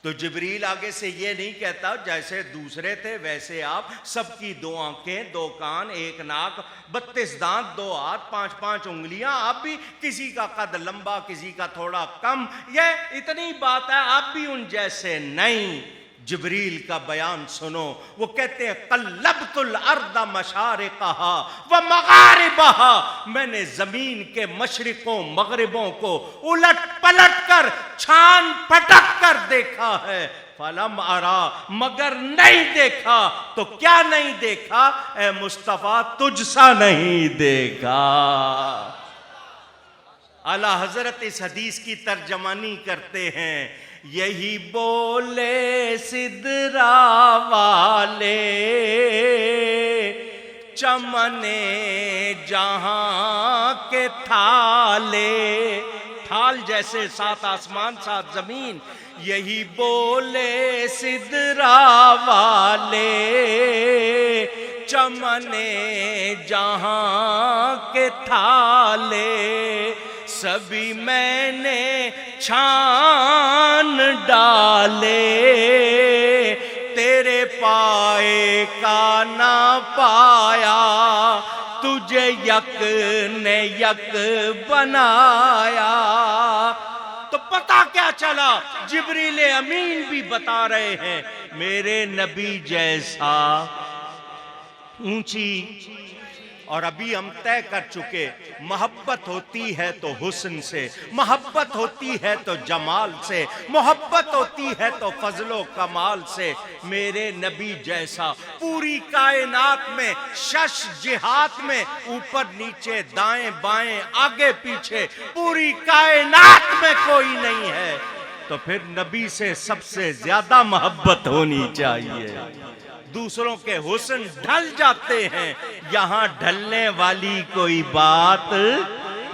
تو جبریل آگے سے یہ نہیں کہتا جیسے دوسرے تھے ویسے آپ، سب کی 2 آنکھیں 2 کان 1 ناک 32 دانت 2 ہاتھ 5 انگلیاں، آپ بھی کسی کا قد لمبا کسی کا تھوڑا کم، یہ اتنی بات ہے، آپ بھی ان جیسے نہیں۔ جبریل کا بیان سنو، وہ کہتے ہیں قلبت الارض مشارقها ومغاربها، میں نے زمین کے مشرقوں مغربوں کو الٹ پلٹ کر چھان پھٹک کر دیکھا ہے، فلم ارا، مگر نہیں دیکھا۔ تو کیا نہیں دیکھا اے مصطفیٰ؟ تجھ سا نہیں دیکھا۔ اعلیٰ حضرت اس حدیث کی ترجمانی کرتے ہیں، یہی بولے سدرا والے چمنے جہاں کے تھالے، تھال جیسے 7 آسمان 7 زمین، یہی بولے سدرا والے چمنے جہاں کے تھالے، سبھی میں نے چھان ڈالے، تیرے پائے کا نہ پایا، تجھے یک نے یک بنایا۔ تو پتہ کیا چلا؟ جبریل امین بھی بتا رہے ہیں میرے نبی جیسا اونچی، اور ابھی ہم طے کر چکے، محبت ہوتی ہے تو حسن سے، محبت ہوتی ہے تو جمال سے، محبت ہوتی ہے تو فضل و کمال سے۔ میرے نبی جیسا پوری کائنات میں 6 جہات میں، اوپر نیچے دائیں بائیں آگے پیچھے، پوری کائنات میں کوئی نہیں ہے، تو پھر نبی سے سب سے زیادہ محبت ہونی چاہیے۔ دوسروں کے حسن ڈھل جاتے ہیں، یہاں ڈھلنے والی کوئی بات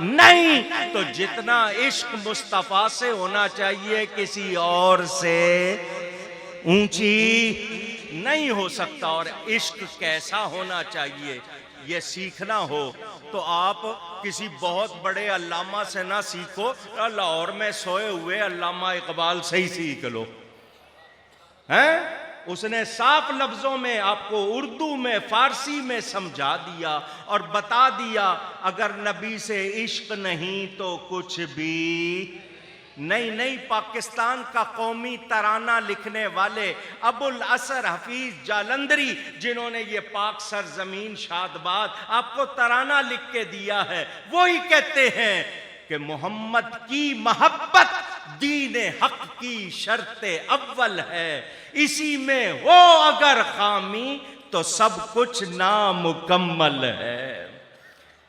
نہیں۔ تو جتنا عشق مصطفیٰ سے ہونا چاہیے کسی اور سے اونچی نہیں ہو سکتا۔ اور عشق کیسا ہونا چاہیے یہ سیکھنا ہو تو آپ کسی بہت بڑے علامہ سے نہ سیکھو، لاہور میں سوئے ہوئے علامہ اقبال سے ہی سیکھ لو، ہیں؟ اس نے صاف لفظوں میں آپ کو اردو میں فارسی میں سمجھا دیا اور بتا دیا، اگر نبی سے عشق نہیں تو کچھ بھی نہیں۔ پاکستان کا قومی ترانہ لکھنے والے ابو الاثر حفیظ جالندری، جنہوں نے یہ پاک سرزمین شادباد آپ کو ترانہ لکھ کے دیا ہے، وہی کہتے ہیں کہ محمد کی محبت دین حق کی شرط اول ہے، اسی میں ہو اگر خامی تو سب کچھ نامکمل ہے۔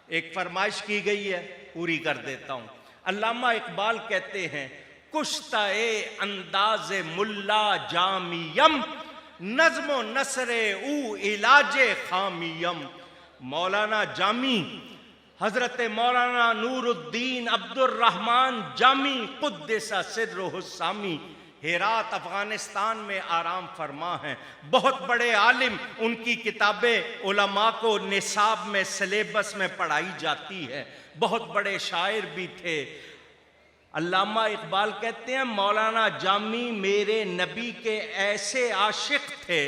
ایک فرمائش کی گئی ہے، پوری کر دیتا ہوں۔ علامہ اقبال کہتے ہیں، کشتہ انداز ملا جامیم، نظم و نثر او علاج خامیم۔ مولانا جامی، حضرت مولانا نور الدین عبد الرحمن جامی قدس سرہ السامی، ہرات افغانستان میں آرام فرما ہیں، بہت بڑے عالم، ان کی کتابیں علماء کو نصاب میں سلیبس میں پڑھائی جاتی ہے، بہت بڑے شاعر بھی تھے۔ علامہ اقبال کہتے ہیں مولانا جامی میرے نبی کے ایسے عاشق تھے،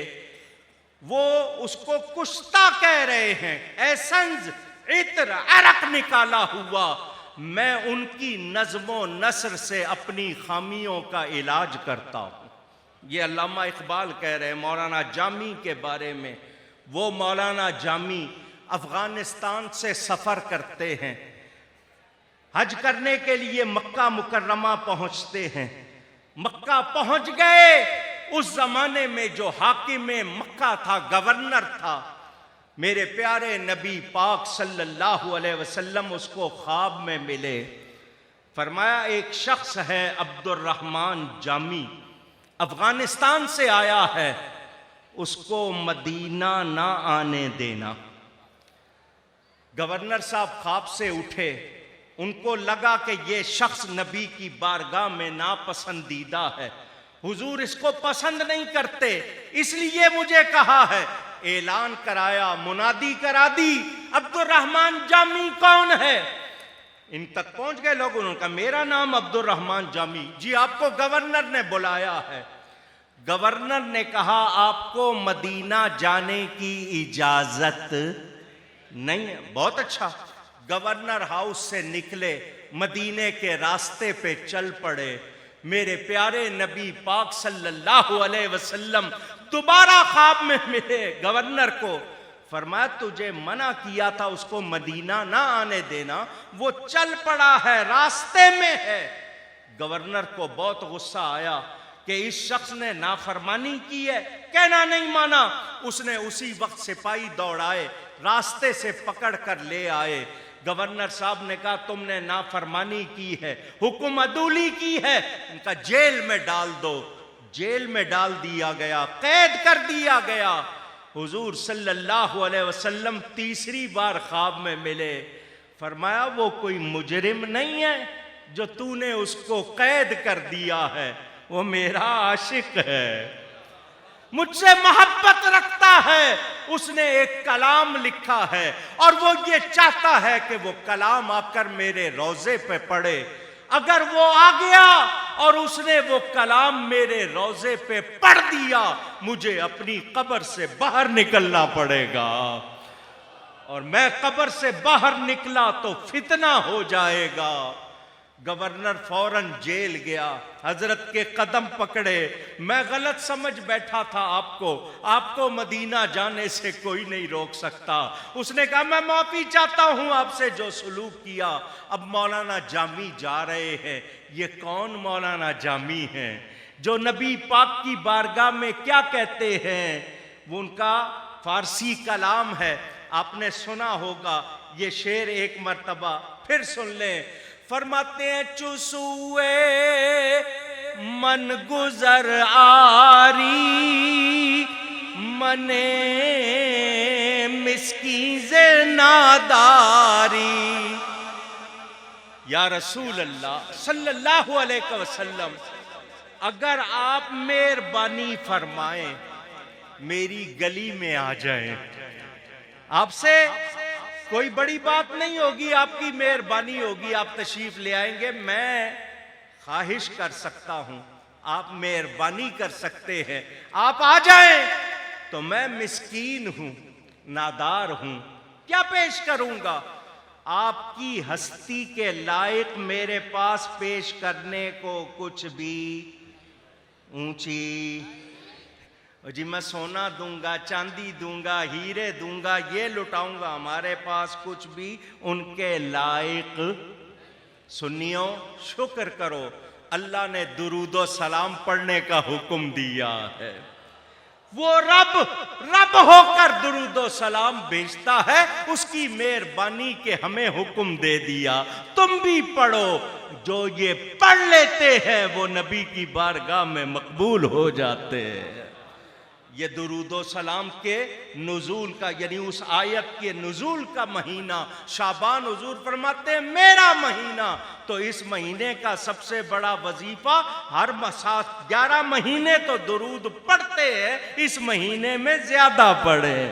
وہ اس کو کشتہ کہہ رہے ہیں، اے سنز عطر عرق نکالا ہوا، میں ان کی نظم و نثر سے اپنی خامیوں کا علاج کرتا ہوں۔ یہ علامہ اقبال کہہ رہے ہیں مولانا جامی کے بارے میں۔ وہ مولانا جامی افغانستان سے سفر کرتے ہیں، حج کرنے کے لیے مکہ مکرمہ پہنچتے ہیں۔ مکہ پہنچ گئے، اس زمانے میں جو حاکم مکہ تھا، گورنر تھا، میرے پیارے نبی پاک صلی اللہ علیہ وسلم اس کو خواب میں ملے۔ فرمایا ایک شخص ہے عبد الرحمن جامی، افغانستان سے آیا ہے، اس کو مدینہ نہ آنے دینا۔ گورنر صاحب خواب سے اٹھے، ان کو لگا کہ یہ شخص نبی کی بارگاہ میں ناپسندیدہ ہے، حضور اس کو پسند نہیں کرتے، اس لیے مجھے کہا ہے۔ اعلان کرایا، منادی کرا دی، عبد الرحمن جامی کون ہے؟ ان تک پہنچ گئے لوگ، انہوں نے کہا میرا نام عبد الرحمن جامی۔ جی آپ کو گورنر نے بلایا ہے۔ گورنر نے کہا آپ کو مدینہ جانے کی اجازت نہیں ہے۔ بہت اچھا، گورنر ہاؤس سے نکلے، مدینے کے راستے پہ چل پڑے۔ میرے پیارے نبی پاک صلی اللہ علیہ وسلم دوبارہ خواب میں ملے گورنر کو، فرمایا تجھے منع کیا تھا اس کو مدینہ نہ آنے دینا، وہ چل پڑا ہے، راستے میں ہے۔ گورنر کو بہت غصہ آیا کہ اس شخص نے نافرمانی کی ہے، کہنا نہیں مانا۔ اس نے اسی وقت سپاہی دوڑائے، راستے سے پکڑ کر لے آئے۔ گورنر صاحب نے کہا تم نے نافرمانی کی ہے، حکم عدولی کی ہے، ان کا جیل میں ڈال دو۔ جیل میں ڈال دیا گیا، قید کر دیا گیا۔ حضور صلی اللہ علیہ وسلم تیسری بار خواب میں ملے، فرمایا وہ کوئی مجرم نہیں ہے جو تو نے اس کو قید کر دیا ہے، وہ میرا عاشق ہے، مجھ سے محبت رکھتا ہے، اس نے ایک کلام لکھا ہے اور وہ یہ چاہتا ہے کہ وہ کلام آ کر میرے روضے پہ پڑھے۔ اگر وہ آ گیا اور اس نے وہ کلام میرے روضے پہ پڑھ دیا، مجھے اپنی قبر سے باہر نکلنا پڑے گا، اور میں قبر سے باہر نکلا تو فتنہ ہو جائے گا۔ گورنر فوراً جیل گیا، حضرت کے قدم پکڑے، میں غلط سمجھ بیٹھا تھا آپ کو مدینہ جانے سے کوئی نہیں روک سکتا۔ اس نے کہا میں معافی چاہتا ہوں آپ سے جو سلوک کیا۔ اب مولانا جامی جا رہے ہیں، یہ کون مولانا جامی ہیں جو نبی پاک کی بارگاہ میں کیا کہتے ہیں؟ وہ ان کا فارسی کلام ہے، آپ نے سنا ہوگا یہ شعر ایک مرتبہ پھر سن لیں۔ فرماتے ہیں چسوئے من گزر آری منے مسکین ز ناداری۔ یا رسول اللہ صلی اللہ علیہ وسلم، اگر آپ مہربانی فرمائیں میری گلی میں آ جائیں، آپ سے کوئی بڑی بات نہیں ہوگی، آپ کی مہربانی ہوگی، آپ تشریف لے آئیں گے، میں خواہش کر سکتا ہوں، آپ مہربانی کر سکتے ہیں، آپ آ جائیں تو میں مسکین ہوں، نادار ہوں، کیا پیش کروں گا؟ آپ کی ہستی کے لائق میرے پاس پیش کرنے کو کچھ بھی اونچی، جی میں سونا دوں گا، چاندی دوں گا، ہیرے دوں گا، یہ لٹاؤں گا، ہمارے پاس کچھ بھی ان کے لائق۔ سنیوں شکر کرو، اللہ نے درود و سلام پڑھنے کا حکم دیا ہے، وہ رب ہو کر درود و سلام بھیجتا ہے، اس کی مہربانی کے ہمیں حکم دے دیا تم بھی پڑھو۔ جو یہ پڑھ لیتے ہیں وہ نبی کی بارگاہ میں مقبول ہو جاتے ہیں۔ یہ درود و سلام کے نزول کا، یعنی اس آیت کے نزول کا مہینہ شعبان، حضور فرماتے ہیں میرا مہینہ، تو اس مہینے کا سب سے بڑا وظیفہ ہر 11 مہینے تو درود پڑھتے ہیں، اس مہینے میں زیادہ پڑھیں۔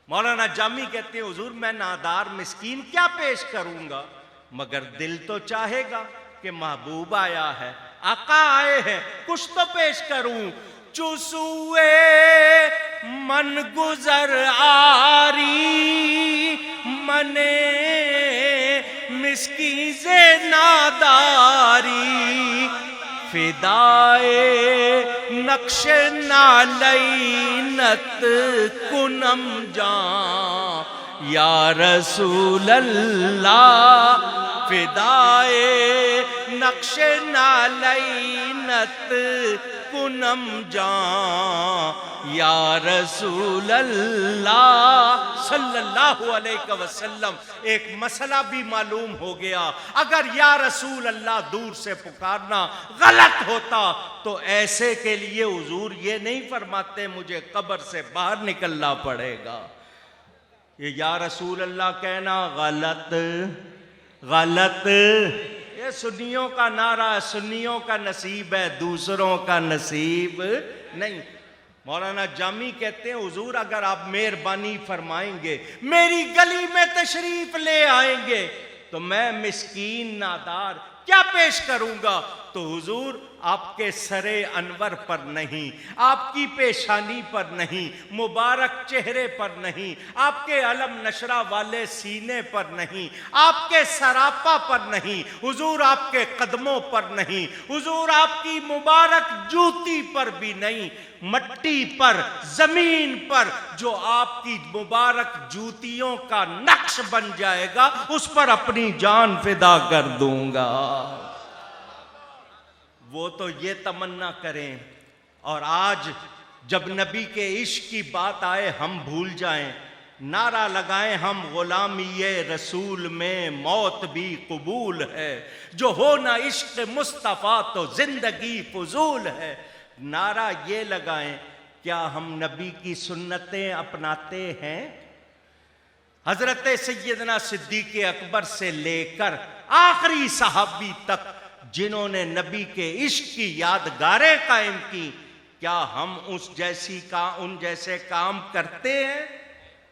مولانا جامی کہتے ہیں حضور میں نادار مسکین کیا پیش کروں گا، مگر دل تو چاہے گا کہ محبوب آیا ہے، آقا آئے ہیں، کچھ تو پیش کروں۔ چسوئے من گزر آری منے مسکین ز ناداری، فدائے نقش نالینت کنم جان یا رسول اللہ، فدائے نقش نالینت کنم جان یا رسول اللہ صلی اللہ علیہ وسلم۔ ایک مسئلہ بھی معلوم ہو گیا، اگر یا رسول اللہ دور سے پکارنا غلط ہوتا تو ایسے کے لیے حضور یہ نہیں فرماتے مجھے قبر سے باہر نکلنا پڑے گا، یہ یا رسول اللہ کہنا غلط. یہ سنیوں کا نعرہ، سنیوں کا نصیب ہے، دوسروں کا نصیب نہیں. مولانا جامی کہتے ہیں حضور اگر آپ مہربانی فرمائیں گے، میری گلی میں تشریف لے آئیں گے تو میں مسکین نادار کیا پیش کروں گا؟ تو حضور آپ کے سر انور پر نہیں، آپ کی پیشانی پر نہیں، مبارک چہرے پر نہیں، آپ کے علم نشرہ والے سینے پر نہیں، آپ کے سراپا پر نہیں، حضور آپ کے قدموں پر نہیں، حضور آپ کی مبارک جوتی پر بھی نہیں، مٹی پر، زمین پر جو آپ کی مبارک جوتیوں کا نقش بن جائے گا اس پر اپنی جان فدا کر دوں گا. وہ تو یہ تمنا کریں، اور آج جب نبی کے عشق کی بات آئے ہم بھول جائیں. نعرہ لگائیں ہم غلامی رسول میں موت بھی قبول ہے، جو ہو نہ عشق مصطفیٰ تو زندگی فضول ہے. نعرہ یہ لگائیں کیا ہم نبی کی سنتیں اپناتے ہیں؟ حضرت سیدنا صدیق اکبر سے لے کر آخری صحابی تک جنہوں نے نبی کے عشق کی یادگاریں قائم کی، کیا ہم ان جیسے کام کرتے ہیں؟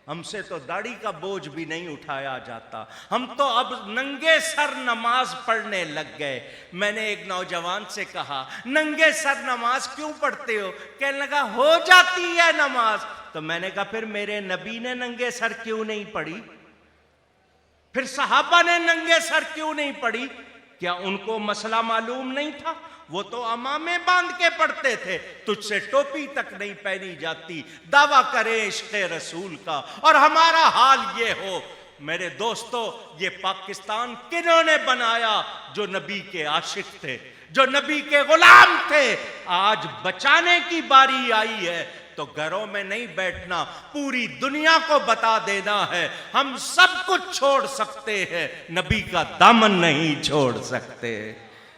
ہم سے تو داڑھی کا بوجھ بھی نہیں اٹھایا جاتا. ہم تو اب ننگے سر نماز پڑھنے لگ گئے. میں نے ایک نوجوان سے کہا ننگے سر نماز کیوں پڑھتے ہو؟ کہنے لگا ہو جاتی ہے نماز. تو میں نے کہا پھر میرے نبی نے ننگے سر کیوں نہیں پڑھی؟ پھر صحابہ نے ننگے سر کیوں نہیں پڑھی؟ کیا ان کو مسئلہ معلوم نہیں تھا؟ وہ تو امامے باندھ کے پڑھتے تھے، تجھ سے ٹوپی تک نہیں پہنی جاتی. دعویٰ کرے عشق رسول کا اور ہمارا حال یہ ہو. میرے دوستو، یہ پاکستان کنہوں نے بنایا؟ جو نبی کے عاشق تھے، جو نبی کے غلام تھے. آج بچانے کی باری آئی ہے تو گھروں میں نہیں بیٹھنا، پوری دنیا کو بتا دینا ہے ہم سب کچھ چھوڑ سکتے ہیں، نبی کا دامن نہیں چھوڑ سکتے.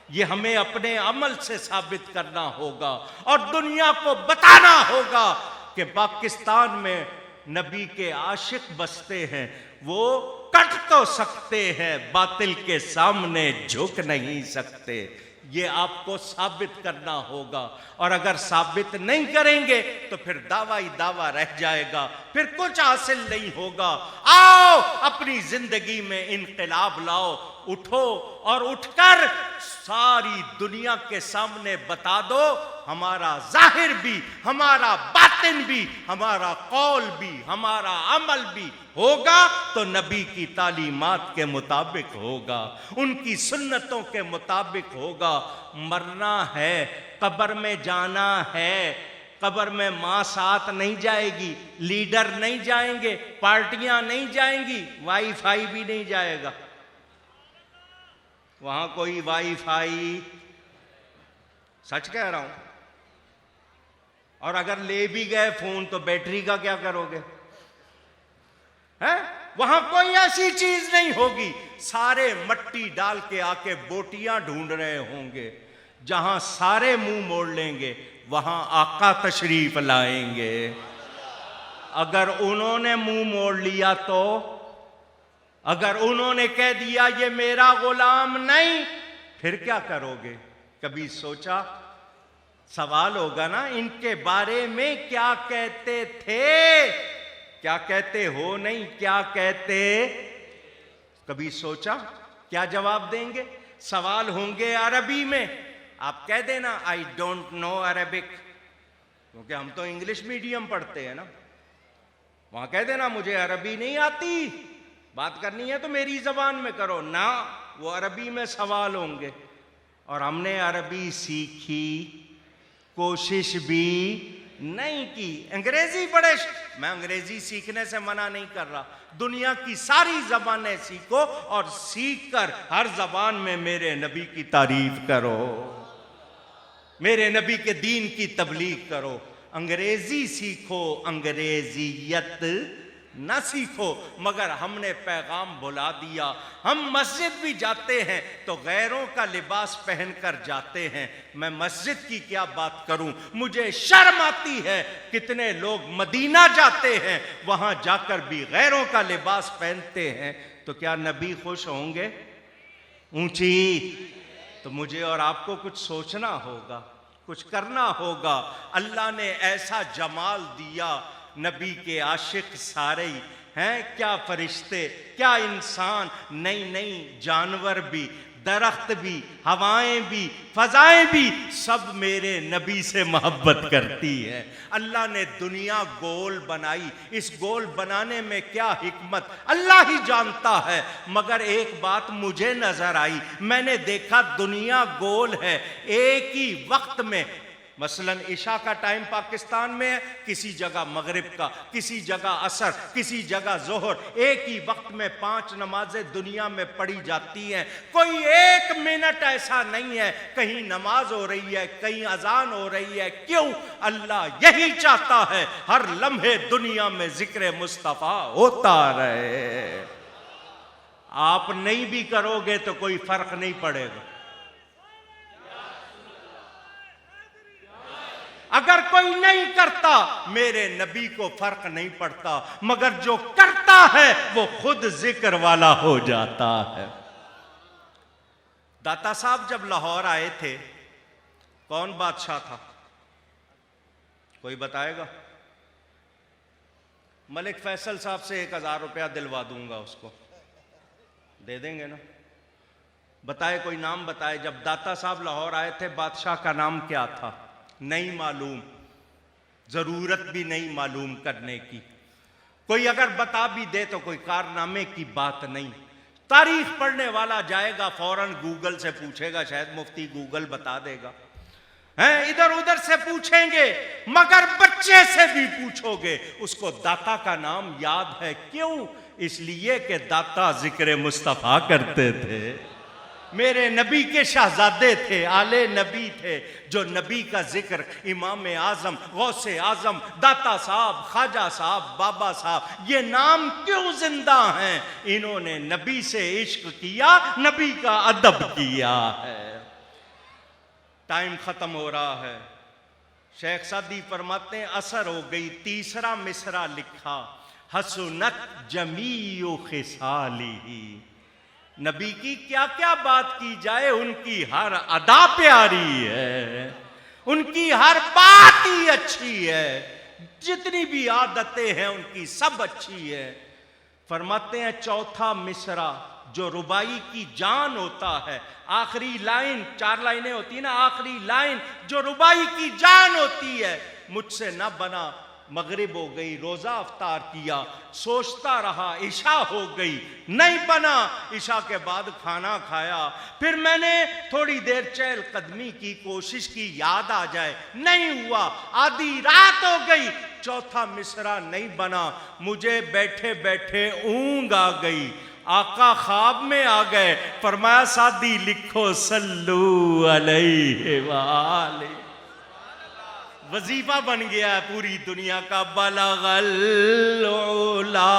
یہ ہمیں اپنے عمل سے ثابت کرنا ہوگا اور دنیا کو بتانا ہوگا کہ پاکستان میں نبی کے عاشق بستے ہیں. وہ کٹ تو سکتے ہیں، باطل کے سامنے جھک نہیں سکتے. یہ آپ کو ثابت کرنا ہوگا، اور اگر ثابت نہیں کریں گے تو پھر دعویٰ ہی دعویٰ رہ جائے گا، پھر کچھ حاصل نہیں ہوگا. آؤ اپنی زندگی میں انقلاب لاؤ، اٹھو اور اٹھ کر ساری دنیا کے سامنے بتا دو ہمارا ظاہر بھی، ہمارا باطن بھی، ہمارا قول بھی، ہمارا عمل بھی ہوگا تو نبی کی تعلیمات کے مطابق ہوگا، ان کی سنتوں کے مطابق ہوگا. مرنا ہے، قبر میں جانا ہے. قبر میں ماں ساتھ نہیں جائے گی، لیڈر نہیں جائیں گے، پارٹیاں نہیں جائیں گی، وائی فائی بھی نہیں جائے گا. وہاں کوئی وائی فائی، سچ کہہ رہا ہوں. اور اگر لے بھی گئے فون تو بیٹری کا کیا کرو گے؟ وہاں کوئی ایسی چیز نہیں ہوگی. سارے مٹی ڈال کے آ کے بوٹیاں ڈھونڈ رہے ہوں گے. جہاں سارے منہ موڑ لیں گے وہاں آقا تشریف لائیں گے. اگر انہوں نے منہ موڑ لیا تو، اگر انہوں نے کہہ دیا یہ میرا غلام نہیں، پھر کیا کرو گے؟ کبھی سوچا؟ سوال ہوگا نا ان کے بارے میں کیا کہتے تھے، کیا کہتے ہو، نہیں کیا کہتے. کبھی سوچا کیا جواب دیں گے؟ سوال ہوں گے عربی میں. آپ کہہ دینا I don't know Arabic، کیونکہ ہم تو انگلش میڈیم پڑھتے ہیں نا. وہاں کہہ دینا مجھے عربی نہیں آتی، بات کرنی ہے تو میری زبان میں کرو نا. وہ عربی میں سوال ہوں گے. اور ہم نے عربی سیکھی، کوشش بھی نہیں کی. انگریزی میں انگریزی سیکھنے سے منع نہیں کر رہا. دنیا کی ساری زبانیں سیکھو اور سیکھ کر ہر زبان میں میرے نبی کی تعریف کرو، میرے نبی کے دین کی تبلیغ کرو. انگریزی سیکھو، انگریزیت نہ سیکھو. مگر ہم نے پیغام بھلا دیا. ہم مسجد بھی جاتے ہیں تو غیروں کا لباس پہن کر جاتے ہیں. میں مسجد کی کیا بات کروں، مجھے شرم آتی ہے. کتنے لوگ مدینہ جاتے ہیں، وہاں جا کر بھی غیروں کا لباس پہنتے ہیں. تو کیا نبی خوش ہوں گے؟ اونچی، تو مجھے اور آپ کو کچھ سوچنا ہوگا، کچھ کرنا ہوگا۔ اللہ نے ایسا جمال دیا، نبی کے عاشق سارے ہیں، کیا فرشتے، کیا انسان، نہیں جانور بھی، درخت بھی، ہوائیں بھی، فضائیں بھی، سب میرے نبی سے محبت کرتی ہے۔ اللہ نے دنیا گول بنائی، اس گول بنانے میں کیا حکمت اللہ ہی جانتا ہے، مگر ایک بات مجھے نظر آئی، میں نے دیکھا دنیا گول ہے، ایک ہی وقت میں، مثلا عشاء کا ٹائم پاکستان میں ہے، کسی جگہ مغرب کا، کسی جگہ عصر، کسی جگہ ظہر، ایک ہی وقت میں 5 نمازیں دنیا میں پڑھی جاتی ہیں، کوئی ایک منٹ ایسا نہیں ہے کہیں نماز ہو رہی ہے، کہیں اذان ہو رہی ہے۔ کیوں؟ اللہ یہی چاہتا ہے ہر لمحے دنیا میں ذکر مصطفیٰ ہوتا رہے۔ آپ نہیں بھی کرو گے تو کوئی فرق نہیں پڑے گا، اگر کوئی نہیں کرتا میرے نبی کو فرق نہیں پڑتا، مگر جو کرتا ہے وہ خود ذکر والا ہو جاتا ہے۔ داتا صاحب جب لاہور آئے تھے، کون بادشاہ تھا؟ کوئی بتائے گا؟ ملک فیصل صاحب سے 1000 روپیہ دلوا دوں گا، اس کو دے دیں گے نا؟ بتائے، کوئی نام بتائے، جب داتا صاحب لاہور آئے تھے بادشاہ کا نام کیا تھا؟ نہیں معلوم، ضرورت بھی نہیں معلوم کرنے کی، کوئی اگر بتا بھی دے تو کوئی کارنامے کی بات نہیں۔ تاریخ پڑھنے والا جائے گا فوراً گوگل سے پوچھے گا، شاید مفتی گوگل بتا دے گا، ادھر ادھر سے پوچھیں گے، مگر بچے سے بھی پوچھو گے اس کو داتا کا نام یاد ہے۔ کیوں؟ اس لیے کہ داتا ذکر مصطفیٰ کرتے تھے، میرے نبی کے شہزادے تھے، آل نبی تھے، جو نبی کا ذکر، امام اعظم، غوث اعظم، داتا صاحب، خواجہ صاحب، بابا صاحب، یہ نام کیوں زندہ ہیں؟ انہوں نے نبی سے عشق کیا، نبی کا ادب کیا ہے۔ ٹائم ختم ہو رہا ہے، شیخ سعدی فرماتے ہیں اثر ہو گئی، تیسرا مصرع لکھا، حسنت جمیع خصالہ، نبی کی کیا کیا بات کی جائے، ان کی ہر ادا پیاری ہے، ان کی ہر بات ہی اچھی ہے، جتنی بھی عادتیں ہیں ان کی سب اچھی ہے۔ فرماتے ہیں چوتھا مصرع جو ربائی کی جان ہوتا ہے، آخری لائن، 4 لائنیں ہوتی ہیں نا، آخری لائن جو ربائی کی جان ہوتی ہے، مجھ سے نہ بنا، مغرب ہو گئی، روزہ افطار کیا، سوچتا رہا، عشاء ہو گئی، نہیں بنا، عشاء کے بعد کھانا کھایا، پھر میں نے تھوڑی دیر چہل قدمی کی کوشش کی، یاد آ جائے، نہیں ہوا، آدھی رات ہو گئی، چوتھا مصرع نہیں بنا، مجھے بیٹھے بیٹھے اونگ آ گئی، آقا خواب میں آ گئے، فرمایا سعدی لکھو صلو علیہ وآلہ، وظیفہ بن گیا ہے پوری دنیا کا، بلغ العلا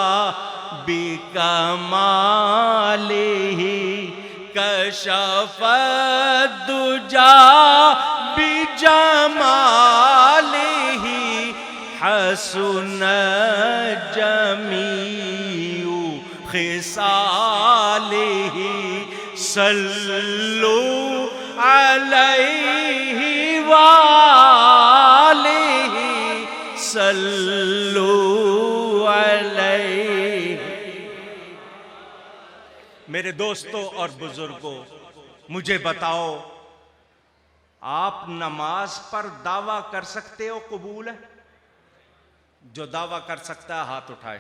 بکمالہ کشف الدجا بجمالہ حسن جمیع خصالہ صلو علیہ وآلہ صلو علیہ۔ میرے دوستوں اور بزرگوں، مجھے بتاؤ، آپ نماز پر دعویٰ کر سکتے ہو قبول ہے؟ جو دعویٰ کر سکتا ہے ہاتھ اٹھائے۔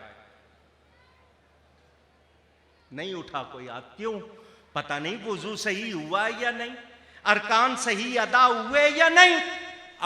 نہیں اٹھا کوئی ہاتھ، کیوں؟ پتہ نہیں وضو صحیح ہوا یا نہیں، ارکان صحیح ادا ہوئے یا نہیں۔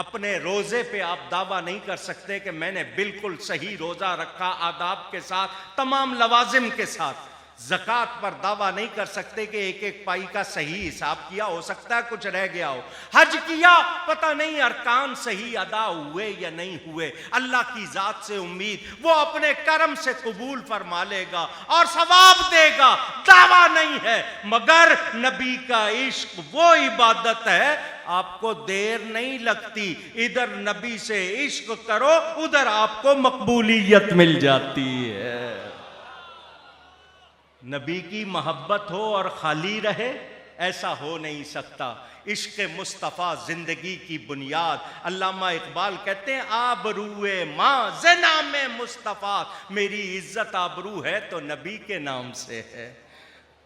اپنے روزے پہ آپ دعویٰ نہیں کر سکتے کہ میں نے بالکل صحیح روزہ رکھا، آداب کے ساتھ، تمام لوازم کے ساتھ۔ زکوٰۃ پر دعویٰ نہیں کر سکتے کہ ایک ایک پائی کا صحیح حساب کیا، ہو سکتا ہے کچھ رہ گیا ہو۔ حج کیا، پتہ نہیں ارکان صحیح ادا ہوئے یا نہیں ہوئے۔ اللہ کی ذات سے امید، وہ اپنے کرم سے قبول فرما لے گا اور ثواب دے گا، دعویٰ نہیں ہے۔ مگر نبی کا عشق وہ عبادت ہے، آپ کو دیر نہیں لگتی، ادھر نبی سے عشق کرو، ادھر آپ کو مقبولیت مل جاتی ہے۔ نبی کی محبت ہو اور خالی رہے ایسا ہو نہیں سکتا. عشق مصطفیٰ زندگی کی بنیاد. علامہ اقبال کہتے ہیں آبروئے ماں ز نام مصطفیٰ، میری عزت آبرو ہے تو نبی کے نام سے ہے.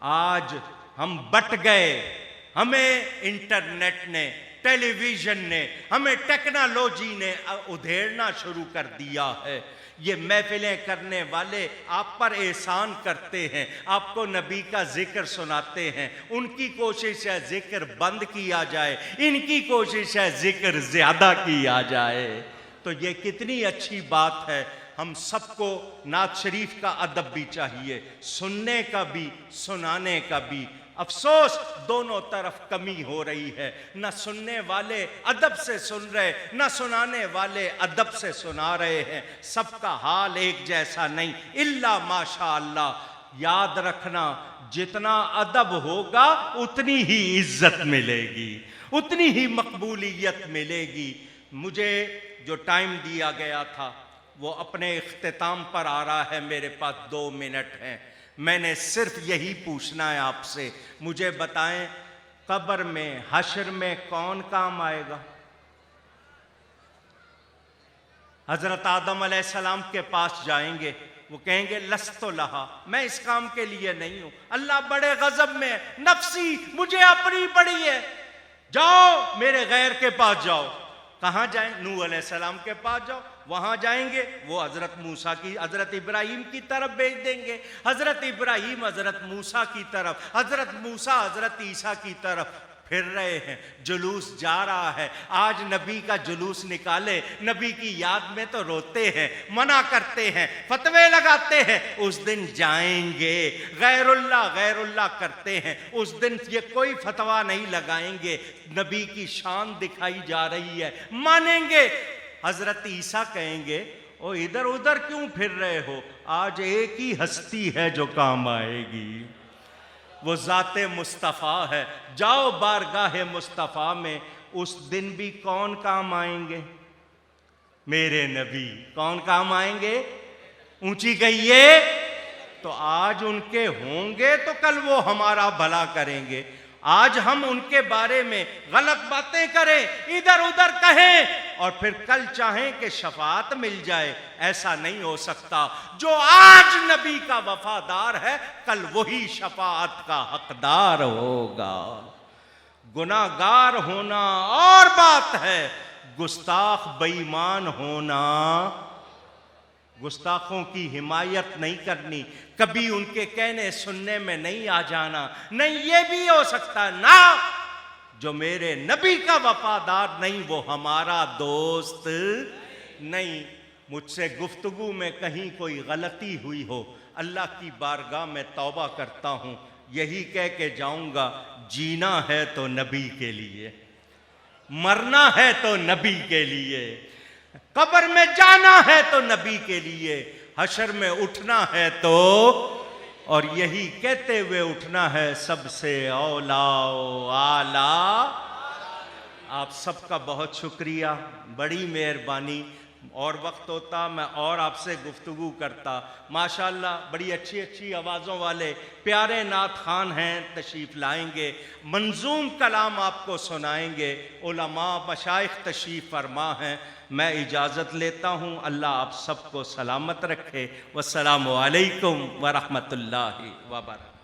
آج ہم بٹ گئے، ہمیں انٹرنیٹ نے، ٹیلی ویژن نے، ہمیں ٹیکنالوجی نے ادھیڑنا شروع کر دیا ہے. یہ محفلیں کرنے والے آپ پر احسان کرتے ہیں، آپ کو نبی کا ذکر سناتے ہیں. ان کی کوشش ہے ذکر بند کیا جائے، ان کی کوشش ہے ذکر زیادہ کیا جائے. تو یہ کتنی اچھی بات ہے. ہم سب کو نعت شریف کا ادب بھی چاہیے، سننے کا بھی، سنانے کا بھی. افسوس دونوں طرف کمی ہو رہی ہے. نہ سننے والے ادب سے سن رہے، نہ سنانے والے ادب سے سنا رہے ہیں. سب کا حال ایک جیسا نہیں، الا ماشاء اللہ. یاد رکھنا، جتنا ادب ہوگا اتنی ہی عزت ملے گی، اتنی ہی مقبولیت ملے گی. مجھے جو ٹائم دیا گیا تھا وہ اپنے اختتام پر آ رہا ہے. میرے پاس 2 منٹ ہیں. میں نے صرف یہی پوچھنا ہے آپ سے. مجھے بتائیں قبر میں، حشر میں کون کام آئے گا؟ حضرت آدم علیہ السلام کے پاس جائیں گے، وہ کہیں گے لست لہا، میں اس کام کے لیے نہیں ہوں. اللہ بڑے غضب میں ہے، نفسی مجھے اپنی پڑی ہے، جاؤ میرے غیر کے پاس جاؤ. کہاں جائیں؟ نوح علیہ السلام کے پاس جاؤ. وہاں جائیں گے، وہ حضرت ابراہیم کی طرف بھیج دیں گے. حضرت ابراہیم حضرت موسیٰ کی طرف، حضرت موسیٰ حضرت عیسیٰ کی طرف پھر رہے ہیں. جلوس جا رہا ہے. آج نبی کا جلوس نکالے، نبی کی یاد میں تو روتے ہیں، منع کرتے ہیں، فتوے لگاتے ہیں. اس دن جائیں گے، غیر اللہ کرتے ہیں. اس دن یہ کوئی فتویٰ نہیں لگائیں گے. نبی کی شان دکھائی جا رہی ہے، مانیں گے. حضرت عیسیٰ کہیں گے او ادھر ادھر کیوں پھر رہے ہو؟ آج ایک ہی ہستی ہے جو کام آئے گی، وہ ذات مصطفیٰ ہے. جاؤ بارگاہ مصطفیٰ میں. اس دن بھی کون کام آئیں گے؟ میرے نبی. کون کام آئیں گے؟ اونچی کہیے. تو آج ان کے ہوں گے تو کل وہ ہمارا بھلا کریں گے. آج ہم ان کے بارے میں غلط باتیں کریں، ادھر ادھر کہیں، اور پھر کل چاہیں کہ شفاعت مل جائے. ایسا نہیں ہو سکتا. جو آج نبی کا وفادار ہے کل وہی شفاعت کا حقدار ہوگا. گناہگار ہونا اور بات ہے، گستاخ بے ایمان ہونا. گستاخوں کی حمایت نہیں کرنی، کبھی ان کے کہنے سننے میں نہیں آ جانا. نہیں یہ بھی ہو سکتا نا، جو میرے نبی کا وفادار نہیں وہ ہمارا دوست نہیں. مجھ سے گفتگو میں کہیں کوئی غلطی ہوئی ہو، اللہ کی بارگاہ میں توبہ کرتا ہوں. یہی کہہ کے جاؤں گا، جینا ہے تو نبی کے لیے، مرنا ہے تو نبی کے لیے، قبر میں جانا ہے تو نبی کے لیے، حشر میں اٹھنا ہے تو، اور یہی کہتے ہوئے اٹھنا ہے سب سے اولا و اعلیٰ. آپ سب کا بہت شکریہ، بڑی مہربانی. اور وقت ہوتا میں اور آپ سے گفتگو کرتا. ماشاءاللہ بڑی اچھی اچھی آوازوں والے پیارے نعت خوان ہیں، تشریف لائیں گے، منظوم کلام آپ کو سنائیں گے. علماء مشائخ تشریف فرما ہیں. میں اجازت لیتا ہوں. اللہ آپ سب کو سلامت رکھے. والسلام علیکم ورحمۃ اللہ وبرکاتہ.